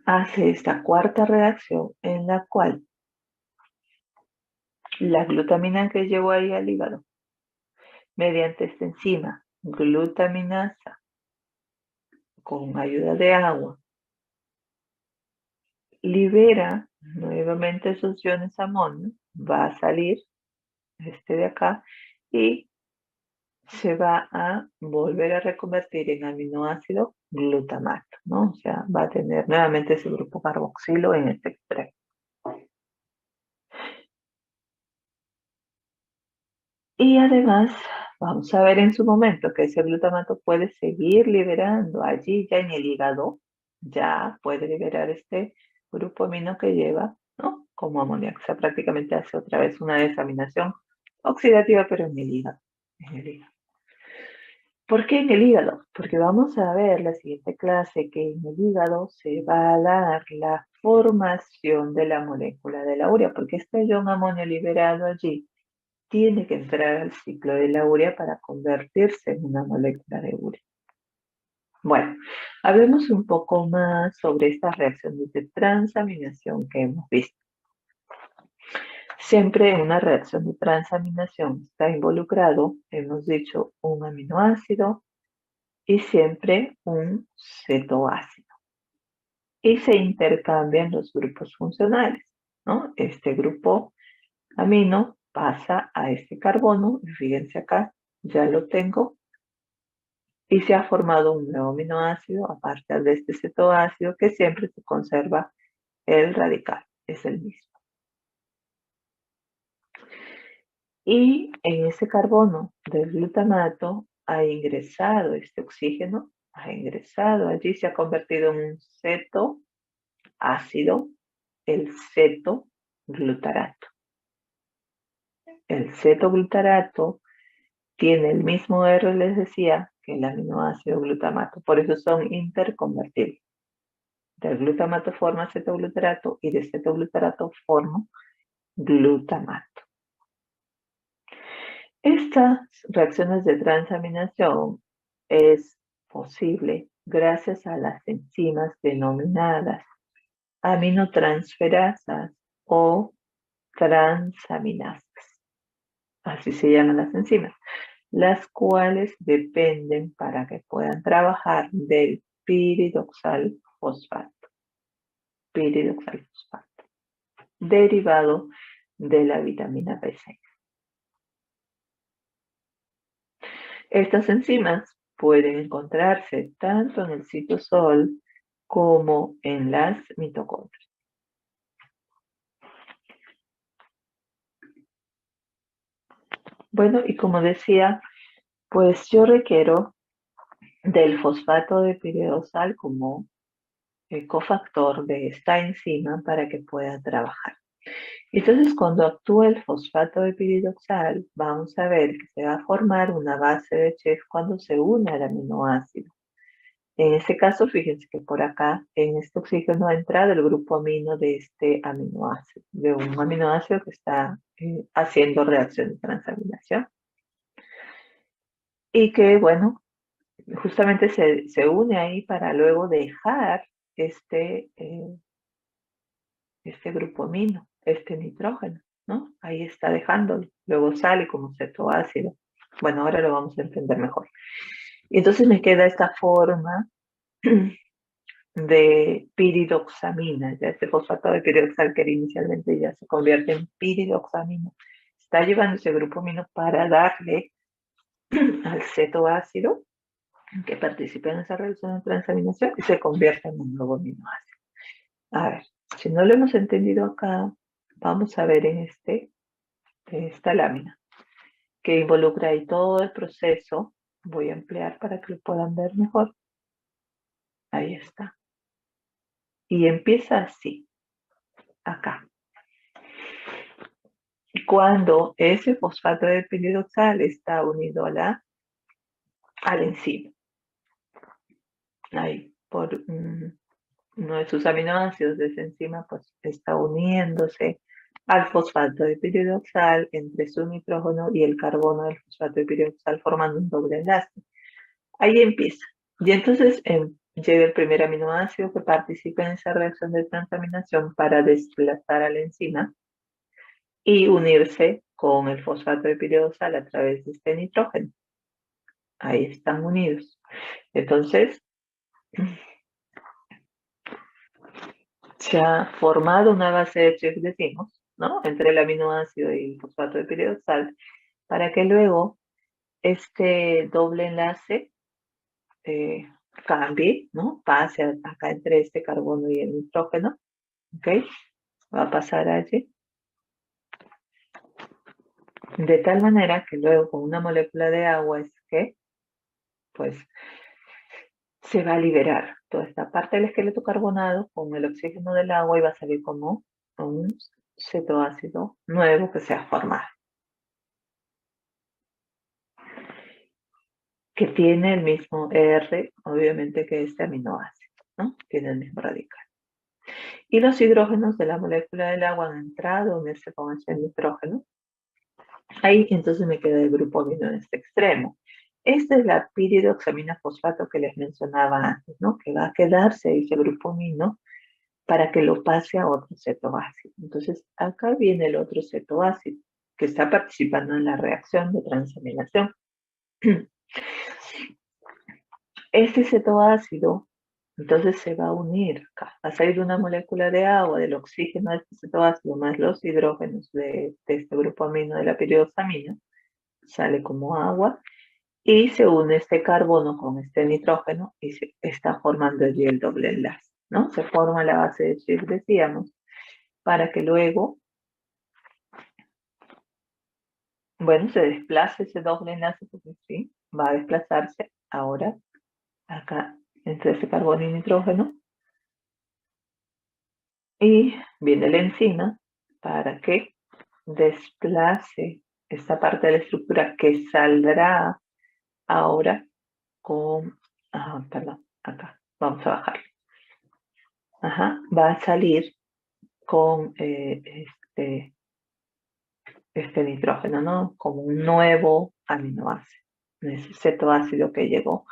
Hace esta cuarta reacción en la cual la glutamina que llevó ahí al hígado, mediante esta enzima glutaminasa, con ayuda de agua, libera nuevamente esos iones amonio, va a salir este de acá y se va a volver a reconvertir en aminoácido glutamato, ¿no? O sea, va a tener nuevamente ese grupo carboxilo en este extremo. Y además, vamos a ver en su momento que ese glutamato puede seguir liberando allí ya en el hígado, ya puede liberar este grupo amino que lleva, ¿no? Como amoníaco. O sea, prácticamente hace otra vez una desaminación oxidativa, pero en el hígado. En el hígado. ¿Por qué en el hígado? Porque vamos a ver la siguiente clase que en el hígado se va a dar la formación de la molécula de la urea, porque este ion amonio liberado allí tiene que entrar al ciclo de la urea para convertirse en una molécula de urea. Bueno, hablemos un poco más sobre estas reacciones de transaminación que hemos visto. Siempre en una reacción de transaminación está involucrado, hemos dicho, un aminoácido y siempre un cetoácido. Y se intercambian los grupos funcionales, ¿no? Este grupo amino pasa a este carbono, y fíjense acá, ya lo tengo, y se ha formado un nuevo aminoácido a partir de este cetoácido que siempre se conserva el radical, es el mismo. Y en ese carbono del glutamato ha ingresado este oxígeno, ha ingresado allí, se ha convertido en un cetoácido, el cetoglutarato. El cetoglutarato tiene el mismo R, les decía, que el aminoácido glutamato, por eso son interconvertibles. Del glutamato forma cetoglutarato y de cetoglutarato forma glutamato. Estas reacciones de transaminación es posible gracias a las enzimas denominadas aminotransferasas o transaminasas. Así se llaman las enzimas, las cuales dependen para que puedan trabajar del piridoxal fosfato, derivado de la vitamina B6. Estas enzimas pueden encontrarse tanto en el citosol como en las mitocondrias. Bueno, y como decía, pues yo requiero del fosfato de piridosal como cofactor de esta enzima para que pueda trabajar. Entonces, cuando actúa el fosfato de piridoxal, vamos a ver que se va a formar una base de Sheff cuando se une al aminoácido. En este caso, fíjense que por acá, en este oxígeno ha entrado el grupo amino de este aminoácido, de un aminoácido que está haciendo reacción de transaminación. Y que, bueno, justamente se une ahí para luego dejar este grupo amino, este nitrógeno, ¿no? Ahí está dejándolo. Luego sale como cetoácido. Bueno, ahora lo vamos a entender mejor. Y entonces me queda esta forma de piridoxamina, ya este fosfato de piridoxal que era inicialmente ya se convierte en piridoxamina. Está llevando ese grupo amino para darle al cetoácido que participa en esa reacción de transaminación y se convierte en un nuevo aminoácido. A ver, si no lo hemos entendido acá, vamos a ver en esta lámina que involucra ahí todo el proceso. Voy a ampliar para que lo puedan ver mejor. Ahí está. Y empieza así, acá. Cuando ese fosfato de piridoxal está unido a la enzima. Ahí, por uno de sus aminoácidos de esa enzima, pues está uniéndose al fosfato de piridoxal entre su nitrógeno y el carbono del fosfato de piridoxal formando un doble enlace. Ahí empieza. Y entonces llega el primer aminoácido que participa en esa reacción de transaminación para desplazar a la enzima y unirse con el fosfato de piridoxal a través de este nitrógeno. Ahí están unidos. Entonces, se ha formado una base de Sheff, decimos, ¿no? Entre el aminoácido y el fosfato de piridoxal, para que luego este doble enlace cambie, ¿no? Pase acá entre este carbono y el nitrógeno, ¿ok? Va a pasar allí. De tal manera que luego con una molécula de agua es que, pues, se va a liberar toda esta parte del esqueleto carbonado con el oxígeno del agua y va a salir como un cetoácido nuevo que se ha formado, que tiene el mismo R, obviamente, que este aminoácido, ¿no? Tiene el mismo radical. Y los hidrógenos de la molécula del agua han entrado a unirse con ese nitrógeno. Ahí entonces me queda el grupo amino en este extremo. Esta es la piridoxamina fosfato que les mencionaba antes, ¿no? Que va a quedarse ese grupo amino para que lo pase a otro cetoácido. Entonces, acá viene el otro cetoácido que está participando en la reacción de transaminación. Este cetoácido, entonces se va a unir acá. Va a salir una molécula de agua, del oxígeno de este cetoácido, más los hidrógenos de este grupo amino de la piridoxamina. Sale como agua y se une este carbono con este nitrógeno y se está formando allí el doble enlace, ¿no? Se forma la base de Schiff, decíamos, para que luego, bueno, se desplace ese doble enlace, porque sí, va a desplazarse ahora acá entre ese carbono y nitrógeno. Y viene la enzima para que desplace esta parte de la estructura que saldrá ahora con, perdón, acá, vamos a bajar. Va a salir con este nitrógeno, ¿no? Como un nuevo aminoácido. Ese cetoácido que llegó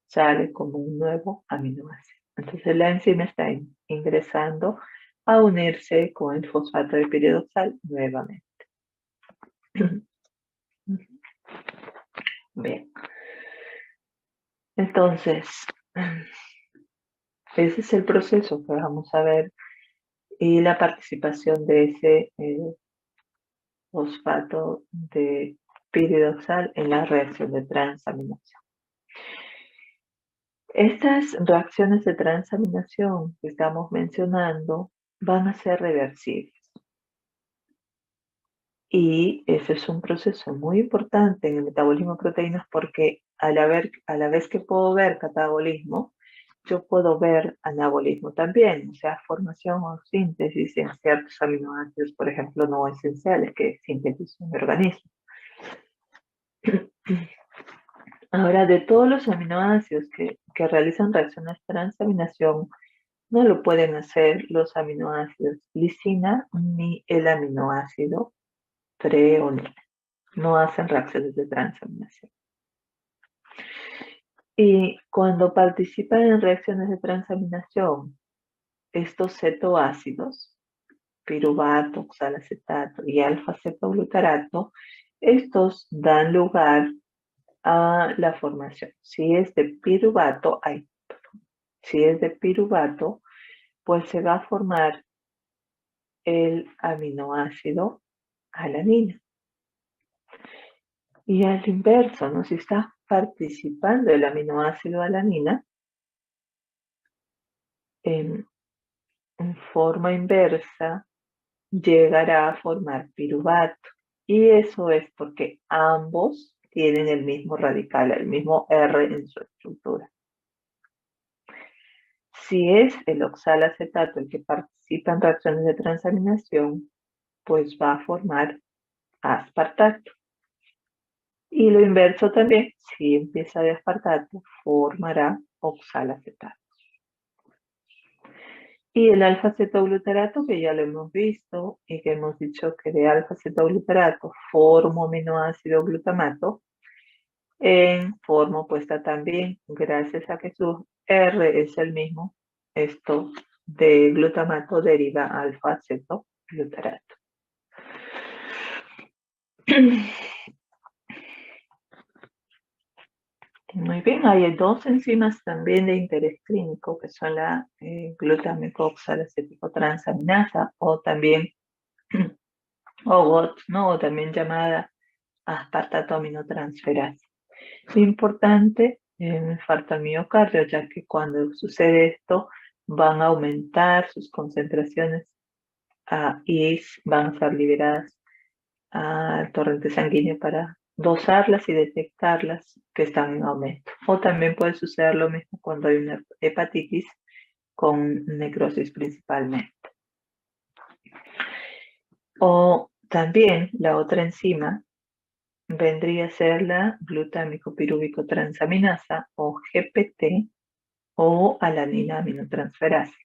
sale como un nuevo aminoácido. Entonces la enzima está ingresando a unirse con el fosfato de piridoxal nuevamente. Bien. Entonces, ese es el proceso que vamos a ver y la participación de ese fosfato de piridoxal en la reacción de transaminación. Estas reacciones de transaminación que estamos mencionando van a ser reversibles. Y ese es un proceso muy importante en el metabolismo de proteínas porque a la vez que puedo ver catabolismo, yo puedo ver anabolismo también, o sea, formación o síntesis en ciertos aminoácidos, por ejemplo, no esenciales que sintetiza mi organismo. Ahora, de todos los aminoácidos que realizan reacciones de transaminación, no lo pueden hacer los aminoácidos lisina ni el aminoácido treonina. No hacen reacciones de transaminación. Y cuando participan en reacciones de transaminación, estos cetoácidos, piruvato, oxalacetato y alfa-cetoglutarato, estos dan lugar a la formación. Si es de piruvato, pues se va a formar el aminoácido alanina. Y al inverso, ¿no? Si está participando el aminoácido alanina, en forma inversa, llegará a formar piruvato. Y eso es porque ambos tienen el mismo radical, el mismo R en su estructura. Si es el oxalacetato el que participa en reacciones de transaminación, pues va a formar aspartato. Y lo inverso también, si empieza de aspartato, formará oxalacetato. Y el alfa-cetoglutarato, que ya lo hemos visto y que hemos dicho que de alfa-cetoglutarato forma aminoácido glutamato, en forma opuesta también, gracias a que su R es el mismo, esto de glutamato deriva alfa-cetoglutarato. Muy bien, hay dos enzimas también de interés clínico que son la glutamico-oxalacético-transaminasa o también OGOT, ¿no? O también llamada aspartato aminotransferasa. Lo importante es el infarto al miocardio, ya que cuando sucede esto van a aumentar sus concentraciones y van a ser liberadas al torrente sanguíneo para dosarlas y detectarlas que están en aumento. O también puede suceder lo mismo cuando hay una hepatitis con necrosis principalmente. O también la otra enzima vendría a ser la glutámico-pirúvico transaminasa o GPT o alanina aminotransferasa.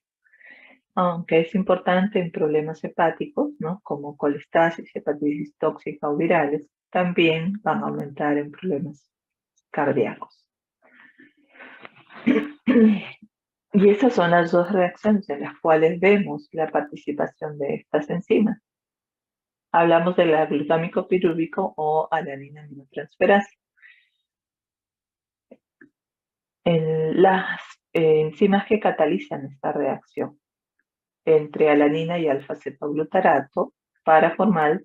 Aunque es importante en problemas hepáticos, ¿no? Como colestasis, hepatitis tóxica o virales, también van a aumentar en problemas cardíacos. Y esas son las dos reacciones en las cuales vemos la participación de estas enzimas. Hablamos de la glutámico pirúvico o alanina aminotransferasa. En las enzimas que catalizan esta reacción entre alanina y alfa-cetoglutarato para formar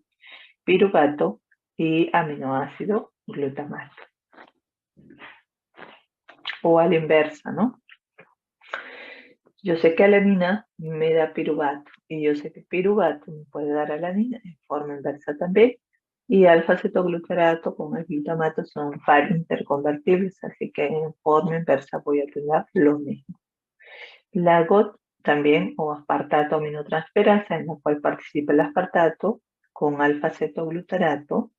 piruvato y aminoácido glutamato. O a la inversa, ¿no? Yo sé que alanina me da piruvato y yo sé que piruvato me puede dar alanina en forma inversa también. Y alfa-cetoglutarato con el glutamato son par interconvertibles, así que en forma inversa voy a tener lo mismo. La GOT también, o aspartato aminotransferasa, en la cual participa el aspartato con alfa-cetoglutarato.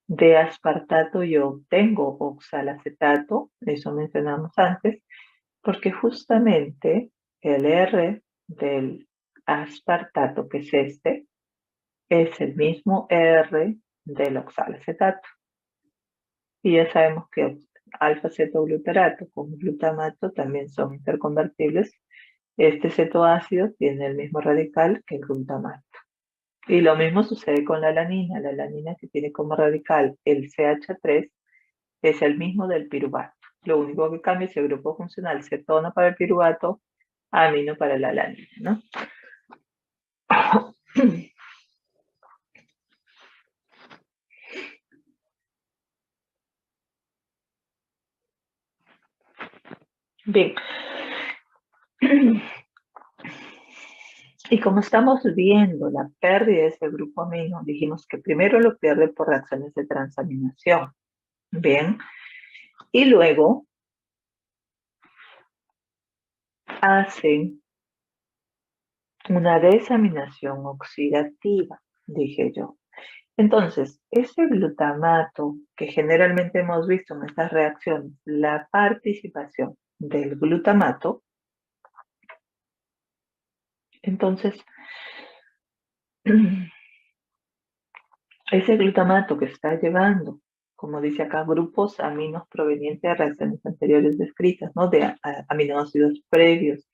De aspartato yo obtengo oxalacetato, eso mencionamos antes, porque justamente el R del aspartato, que es este, es el mismo R del oxalacetato. Y ya sabemos que alfa-cetoglutarato con glutamato también son interconvertibles. Este cetoácido tiene el mismo radical que el glutamato. Y lo mismo sucede con la alanina. La alanina, que tiene como radical el CH3, es el mismo del piruvato. Lo único que cambia es el grupo funcional cetona para el piruvato, amino para la alanina, ¿no? Bien. Y como estamos viendo la pérdida de ese grupo amino, dijimos que primero lo pierde por reacciones de transaminación. Bien. Y luego hacen una desaminación oxidativa, dije yo. Entonces, ese glutamato que generalmente hemos visto en estas reacciones, la participación del glutamato, entonces, ese glutamato que está llevando, como dice acá, grupos aminos provenientes de reacciones anteriores descritas, ¿no? De aminoácidos previos,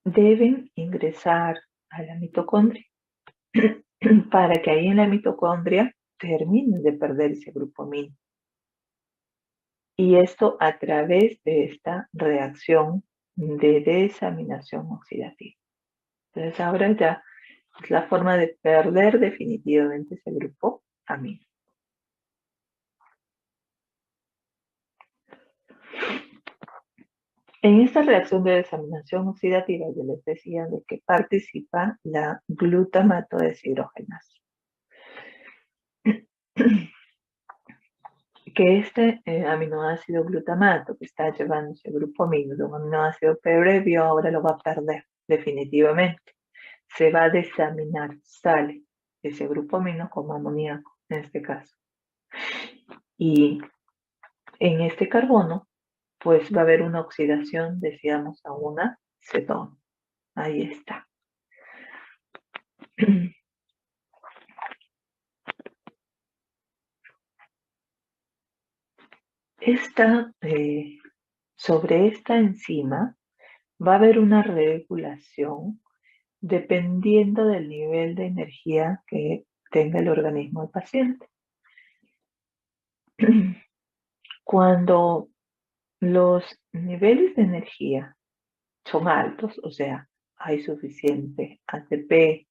deben ingresar a la mitocondria para que ahí en la mitocondria terminen de perder ese grupo amino. Y esto a través de esta reacción de desaminación oxidativa. Entonces ahora ya es la forma de perder definitivamente ese grupo amino. En esta reacción de desaminación oxidativa yo les decía de que participa la glutamato deshidrogenasa. Que este aminoácido glutamato que está llevando ese grupo amino de un aminoácido previo ahora lo va a perder definitivamente. Se va a desaminar, sale ese grupo amino como amoníaco en este caso. Y en este carbono pues va a haber una oxidación, decíamos, a una cetona. Ahí está. Sobre esta enzima va a haber una regulación dependiendo del nivel de energía que tenga el organismo del paciente. Cuando los niveles de energía son altos, o sea, hay suficiente ATP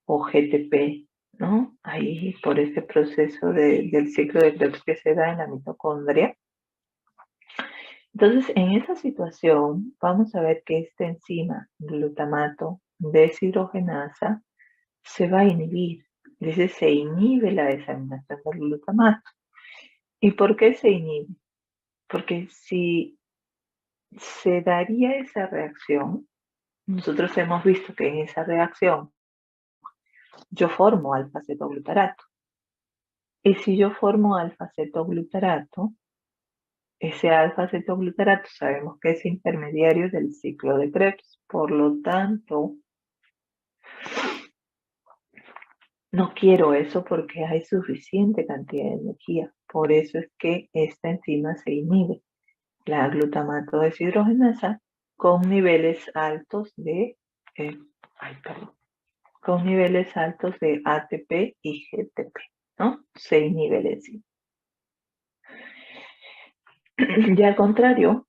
o GTP, ¿no? Ahí por este proceso del ciclo de Krebs que se da en la mitocondria. Entonces, en esa situación, vamos a ver que esta enzima, glutamato deshidrogenasa, se va a inhibir. Dice, se inhibe la desaminación del glutamato. ¿Y por qué se inhibe? Porque si se daría esa reacción, nosotros hemos visto que en esa reacción yo formo alfa-cetoglutarato. Y si yo formo alfa-cetoglutarato, ese alfa-cetoglutarato sabemos que es intermediario del ciclo de Krebs. Por lo tanto, no quiero eso porque hay suficiente cantidad de energía. Por eso es que esta enzima se inhibe, la glutamato deshidrogenasa, con niveles altos de, con niveles altos de ATP y GTP, ¿no? Se inhibe la enzima. Y al contrario,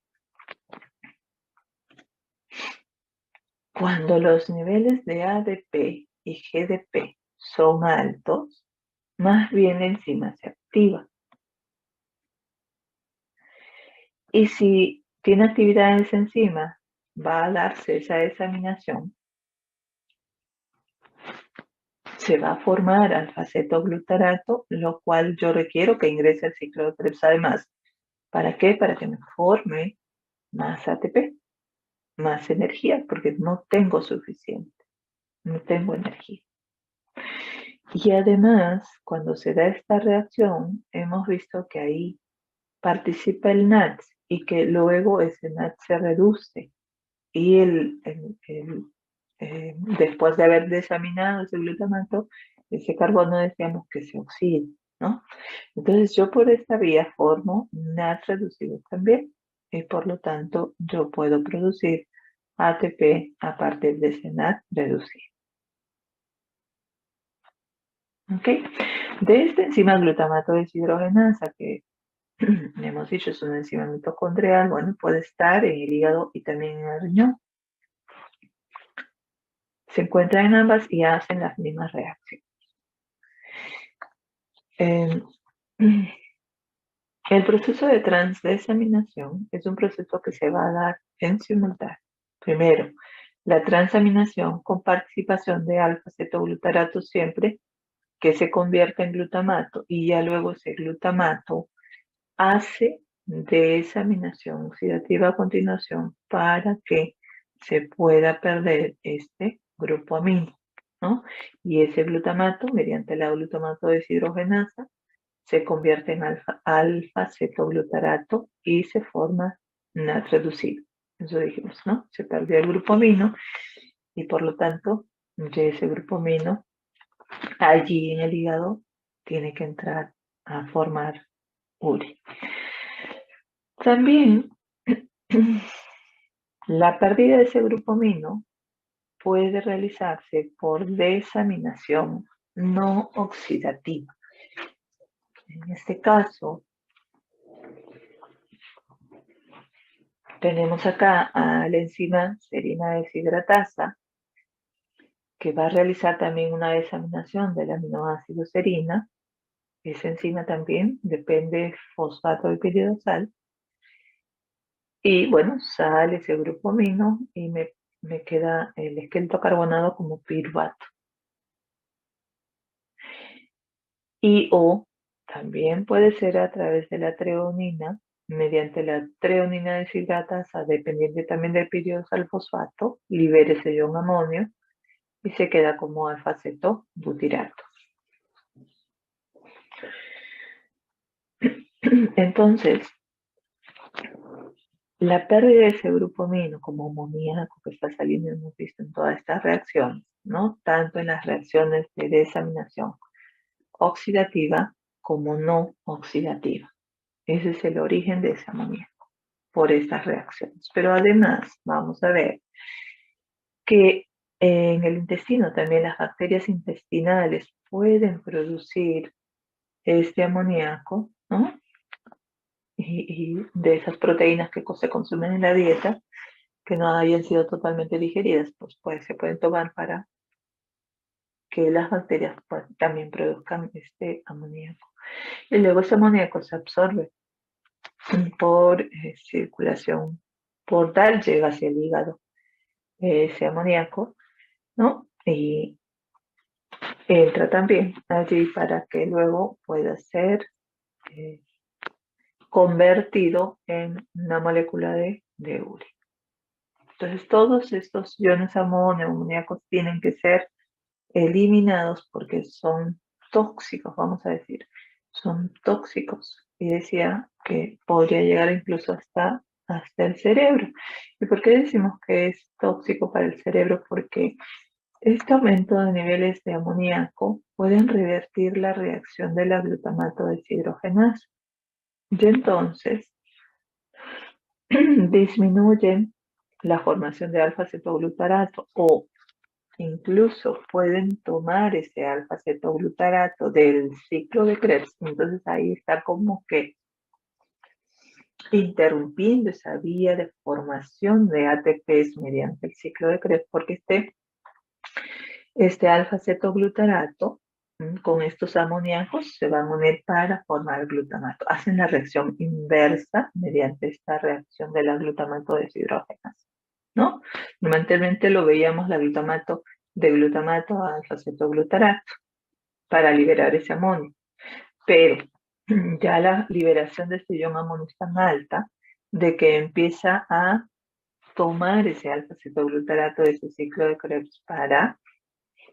cuando los niveles de ADP y GDP son altos, más bien la enzima se activa. Y si tiene actividad en esa enzima, va a darse esa desaminación, se va a formar alfa-cetoglutarato, lo cual yo requiero que ingrese al ciclo de Krebs además. ¿Para qué? Para que me forme más ATP, más energía, porque no tengo suficiente, no tengo energía. Y además, cuando se da esta reacción, hemos visto que ahí participa el NADS y que luego ese NADS se reduce y después de haber desaminado ese glutamato, ese carbono decíamos que se oxida, ¿no? Entonces yo por esta vía formo NADS reducido también y por lo tanto yo puedo producir ATP a partir de ese NADS reducido. ¿Ok? De esta enzima glutamato deshidrogenasa que hemos dicho es una enzima mitocondrial, bueno, puede estar en el hígado y también en el riñón. Se encuentran en ambas y hacen las mismas reacciones. El proceso de transdesaminación es un proceso que se va a dar en simultáneo. Primero, la transaminación con participación de alfa-cetoglutarato siempre que se convierte en glutamato y ya luego ese glutamato hace desaminación oxidativa a continuación para que se pueda perder este grupo amino, ¿no? Y ese glutamato, mediante la glutamato deshidrogenasa, se convierte en alfa-cetoglutarato y se forma NAD reducido. Eso dijimos, ¿no? Se perdió el grupo amino y por lo tanto, ya ese grupo amino allí en el hígado tiene que entrar a formar URI. También la pérdida de ese grupo amino puede realizarse por desaminación no oxidativa. En este caso, tenemos acá a la enzima serina deshidratasa, que va a realizar también una desaminación del aminoácido serina. Esa enzima también depende fosfato de piridosal. Y bueno, sale ese grupo amino y me queda el esqueleto carbonado como piruvato. Y o también puede ser a través de la treonina, mediante la treonina deshidratasa, dependiente también del piridosal fosfato, libere ese ion amonio y se queda como alfa-cetobutirato. Entonces, la pérdida de ese grupo amino como amoníaco que está saliendo, hemos visto en todas estas reacciones, ¿no? Tanto en las reacciones de desaminación oxidativa como no oxidativa. Ese es el origen de ese amoníaco por estas reacciones. Pero además vamos a ver que en el intestino también las bacterias intestinales pueden producir este amoníaco, ¿no? Y de esas proteínas que se consumen en la dieta, que no hayan sido totalmente digeridas, pues se pueden tomar para que las bacterias pues, también produzcan este amoníaco. Y luego ese amoníaco se absorbe por circulación portal, llega hacia el hígado ese amoníaco, ¿no? Y entra también allí para que luego pueda ser convertido en una molécula de URI. Entonces todos estos iones amoníacos tienen que ser eliminados porque son tóxicos, vamos a decir, son tóxicos. Y decía que podría llegar incluso hasta el cerebro. ¿Y por qué decimos que es tóxico para el cerebro? Porque este aumento de niveles de amoníaco pueden revertir la reacción de la glutamato deshidrogenasa. Y entonces disminuyen la formación de alfa-cetoglutarato o incluso pueden tomar ese alfa-cetoglutarato del ciclo de Krebs. Entonces ahí está como que interrumpiendo esa vía de formación de ATPs mediante el ciclo de Krebs, porque este alfa-cetoglutarato con estos amoníacos se van a unir para formar glutamato. Hacen la reacción inversa mediante esta reacción de la glutamato deshidrogenasa, ¿no? Normalmente lo veíamos la glutamato de glutamato a alfa-cetoglutarato para liberar ese amonio, pero ya la liberación de este ion amonio es tan alta de que empieza a tomar ese alfa-cetoglutarato de ese ciclo de Krebs para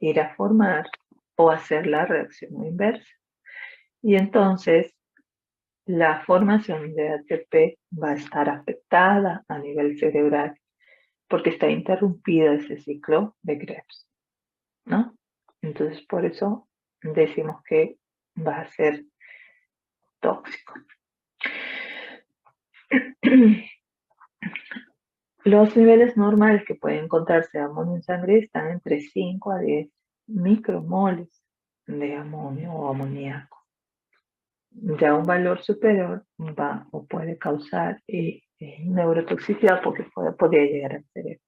ir a formar o hacer la reacción inversa. Y entonces la formación de ATP va a estar afectada a nivel cerebral porque está interrumpida ese ciclo de Krebs, ¿no? Entonces por eso decimos que va a ser tóxico. Los niveles normales que pueden encontrarse de amonio en sangre están entre 5 a 10 micromoles de amonio o amoníaco. Ya un valor superior va o puede causar neurotoxicidad porque podría llegar al cerebro.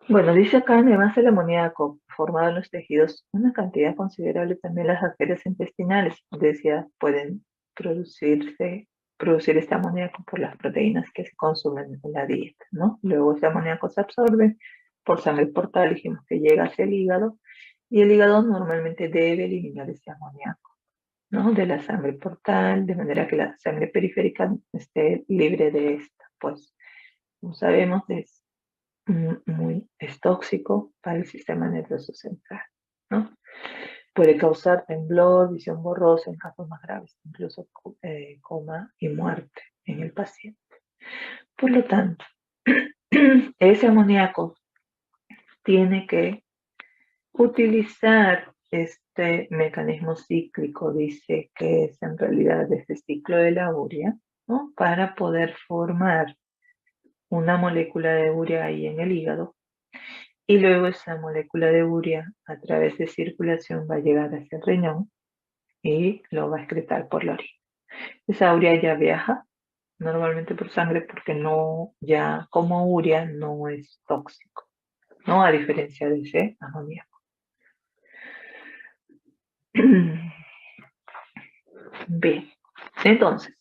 Bueno, dice acá, además el amoníaco formado en los tejidos, una cantidad considerable también las arterias intestinales, decía, pueden producir este amoníaco por las proteínas que se consumen en la dieta, ¿no? Luego ese amoníaco se absorbe por sangre portal, dijimos que llega hacia el hígado, y el hígado normalmente debe eliminar ese amoníaco, ¿no? De la sangre portal, de manera que la sangre periférica esté libre de esta. Pues, como sabemos, es tóxico para el sistema nervioso central, ¿no? Puede causar temblor, visión borrosa en casos más graves, incluso coma y muerte en el paciente. Por lo tanto, ese amoníaco tiene que utilizar este mecanismo cíclico, dice que es en realidad este ciclo de la urea, ¿no? Para poder formar una molécula de urea ahí en el hígado, y luego esa molécula de urea a través de circulación va a llegar hacia el riñón y lo va a excretar por la orina. Esa urea ya viaja normalmente por sangre porque no, ya como urea no es tóxico, ¿no? A diferencia de ese amoníaco. Bien, entonces,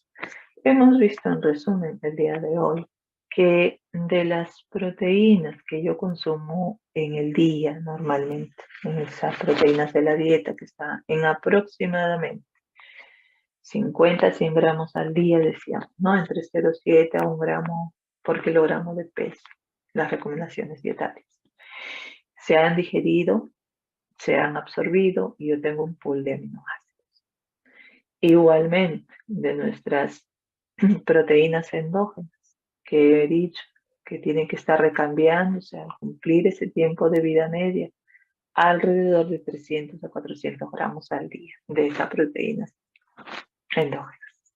hemos visto en resumen el día de hoy que de las proteínas que yo consumo en el día normalmente, en esas proteínas de la dieta que está en aproximadamente 50 a 100 gramos al día, decíamos, ¿no? Entre 0,7 a 1 gramo por kilogramo de peso, las recomendaciones dietarias. Se han digerido, se han absorbido y yo tengo un pool de aminoácidos. Igualmente, de nuestras proteínas endógenas, que he dicho que tienen que estar recambiándose al cumplir ese tiempo de vida media, alrededor de 300 a 400 gramos al día de esas proteínas endógenas.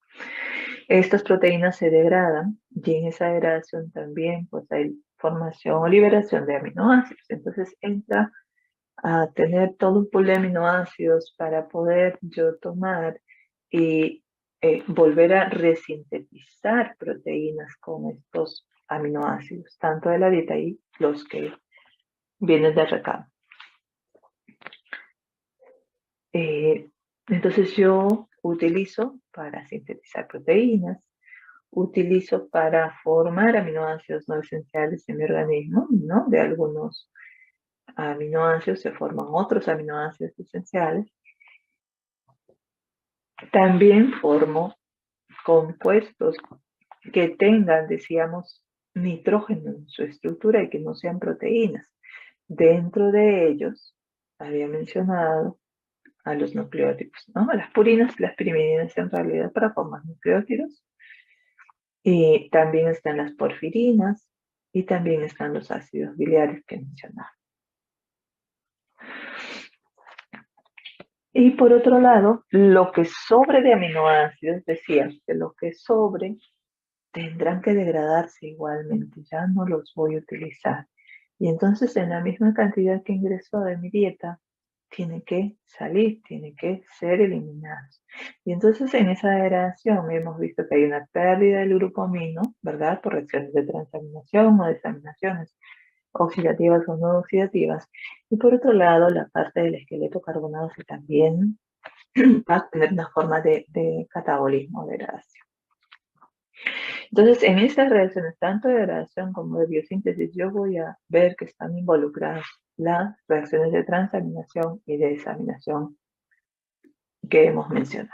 Estas proteínas se degradan y en esa degradación también pues hay formación o liberación de aminoácidos. Entonces entra a tener todo un pool de aminoácidos para poder yo tomar y volver a resintetizar proteínas con estos aminoácidos, tanto de la dieta y los que vienen de recambio. Entonces yo utilizo para sintetizar proteínas, utilizo para formar aminoácidos no esenciales en mi organismo, ¿no? De algunos aminoácidos se forman otros aminoácidos esenciales. También formo compuestos que tengan, decíamos, nitrógeno en su estructura y que no sean proteínas. Dentro de ellos, había mencionado a los nucleótidos, ¿no? A las purinas, las pirimidinas en realidad para formar nucleótidos. Y también están las porfirinas y también están los ácidos biliares que mencionaba. Y por otro lado, lo que sobre de aminoácidos, decía que lo que sobre tendrán que degradarse igualmente, ya no los voy a utilizar. Y entonces en la misma cantidad que ingresó de mi dieta, tiene que salir, tiene que ser eliminado. Y entonces en esa degradación hemos visto que hay una pérdida del grupo amino, ¿verdad? Por reacciones de transaminación o desaminaciones oxidativas o no oxidativas. Y por otro lado, la parte del esqueleto carbonato que también va a tener una forma de catabolismo, degradación. Entonces, en estas reacciones, tanto de degradación como de biosíntesis, yo voy a ver que están involucradas las reacciones de transaminación y de desaminación que hemos mencionado.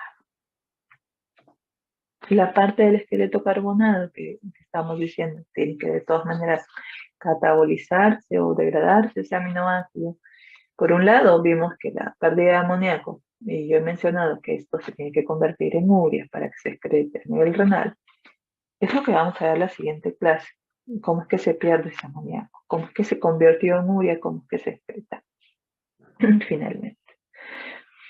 La parte del esqueleto carbonado que estamos diciendo tiene que de todas maneras catabolizarse o degradarse ese aminoácido. Por un lado, vimos que la pérdida de amoníaco, y yo he mencionado que esto se tiene que convertir en urea para que se excrete a nivel renal. Es lo que vamos a ver en la siguiente clase. ¿Cómo es que se pierde ese amoníaco? ¿Cómo es que se convirtió en urea? ¿Cómo es que se excreta? Finalmente.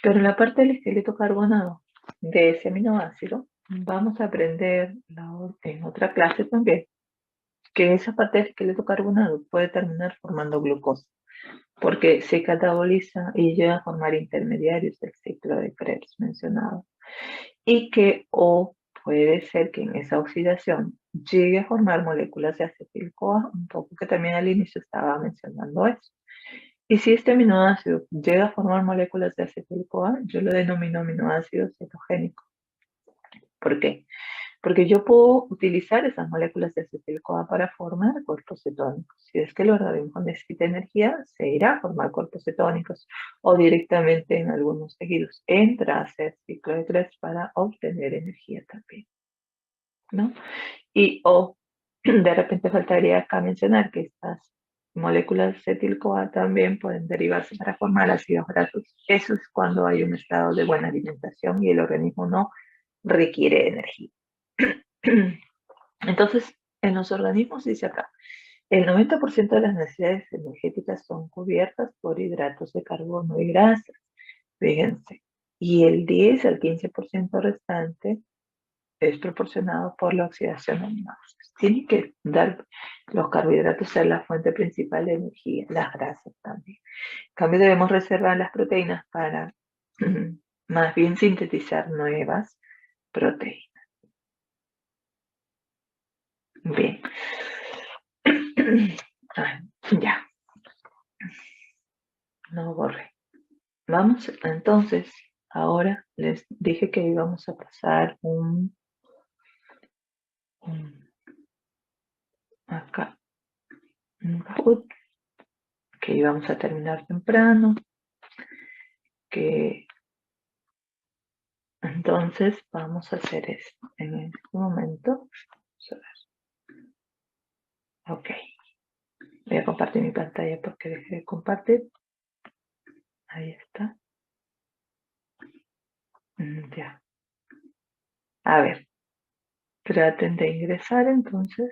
Pero la parte del esqueleto carbonado de ese aminoácido, vamos a aprender en otra clase también que esa parte del esqueleto carbonado puede terminar formando glucosa, porque se cataboliza y llega a formar intermediarios del ciclo de Krebs mencionado. Y que o puede ser que en esa oxidación llegue a formar moléculas de acetil-CoA, un poco que también al inicio estaba mencionando eso. Y si este aminoácido llega a formar moléculas de acetil-CoA, yo lo denomino aminoácido cetogénico. ¿Por qué? Porque yo puedo utilizar esas moléculas de acetil-CoA para formar cuerpos cetónicos. Si es que el organismo necesita energía, se irá a formar cuerpos cetónicos o directamente en algunos tejidos entra a hacer ciclo de Krebs para obtener energía también, ¿no? Y o de repente faltaría acá mencionar que estas moléculas de acetil-CoA también pueden derivarse para formar ácidos grasos. Eso es cuando hay un estado de buena alimentación y el organismo no requiere energía. Entonces, en los organismos dice acá, el 90% de las necesidades energéticas son cubiertas por hidratos de carbono y grasas, fíjense, y el 10 al 15% restante es proporcionado por la oxidación de aminoácidos. Tiene que dar los carbohidratos ser la fuente principal de energía, las grasas también. En cambio, debemos reservar las proteínas para más bien sintetizar nuevas proteínas. Bien. Ya. No borré. Vamos, entonces, ahora les dije que íbamos a pasar acá, un put, que íbamos a terminar temprano, que entonces vamos a hacer esto en este momento. Vamos a ver. Ok. Voy a compartir mi pantalla porque dejé de compartir. Ahí está. Ya. A ver. Traten de ingresar entonces.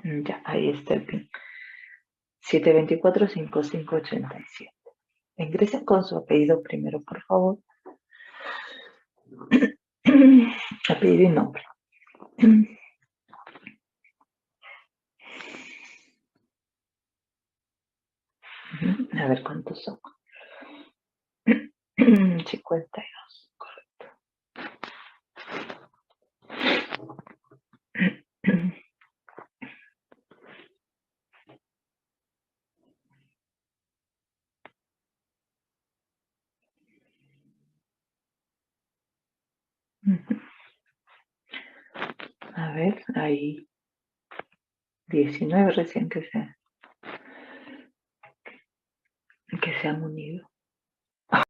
Ya, ahí está el PIN. 724-5587. Ingresen con su apellido primero, por favor. Apellido y nombre. A ver cuántos son. 52, correcto. A ver, hay 19 recién que se han unido.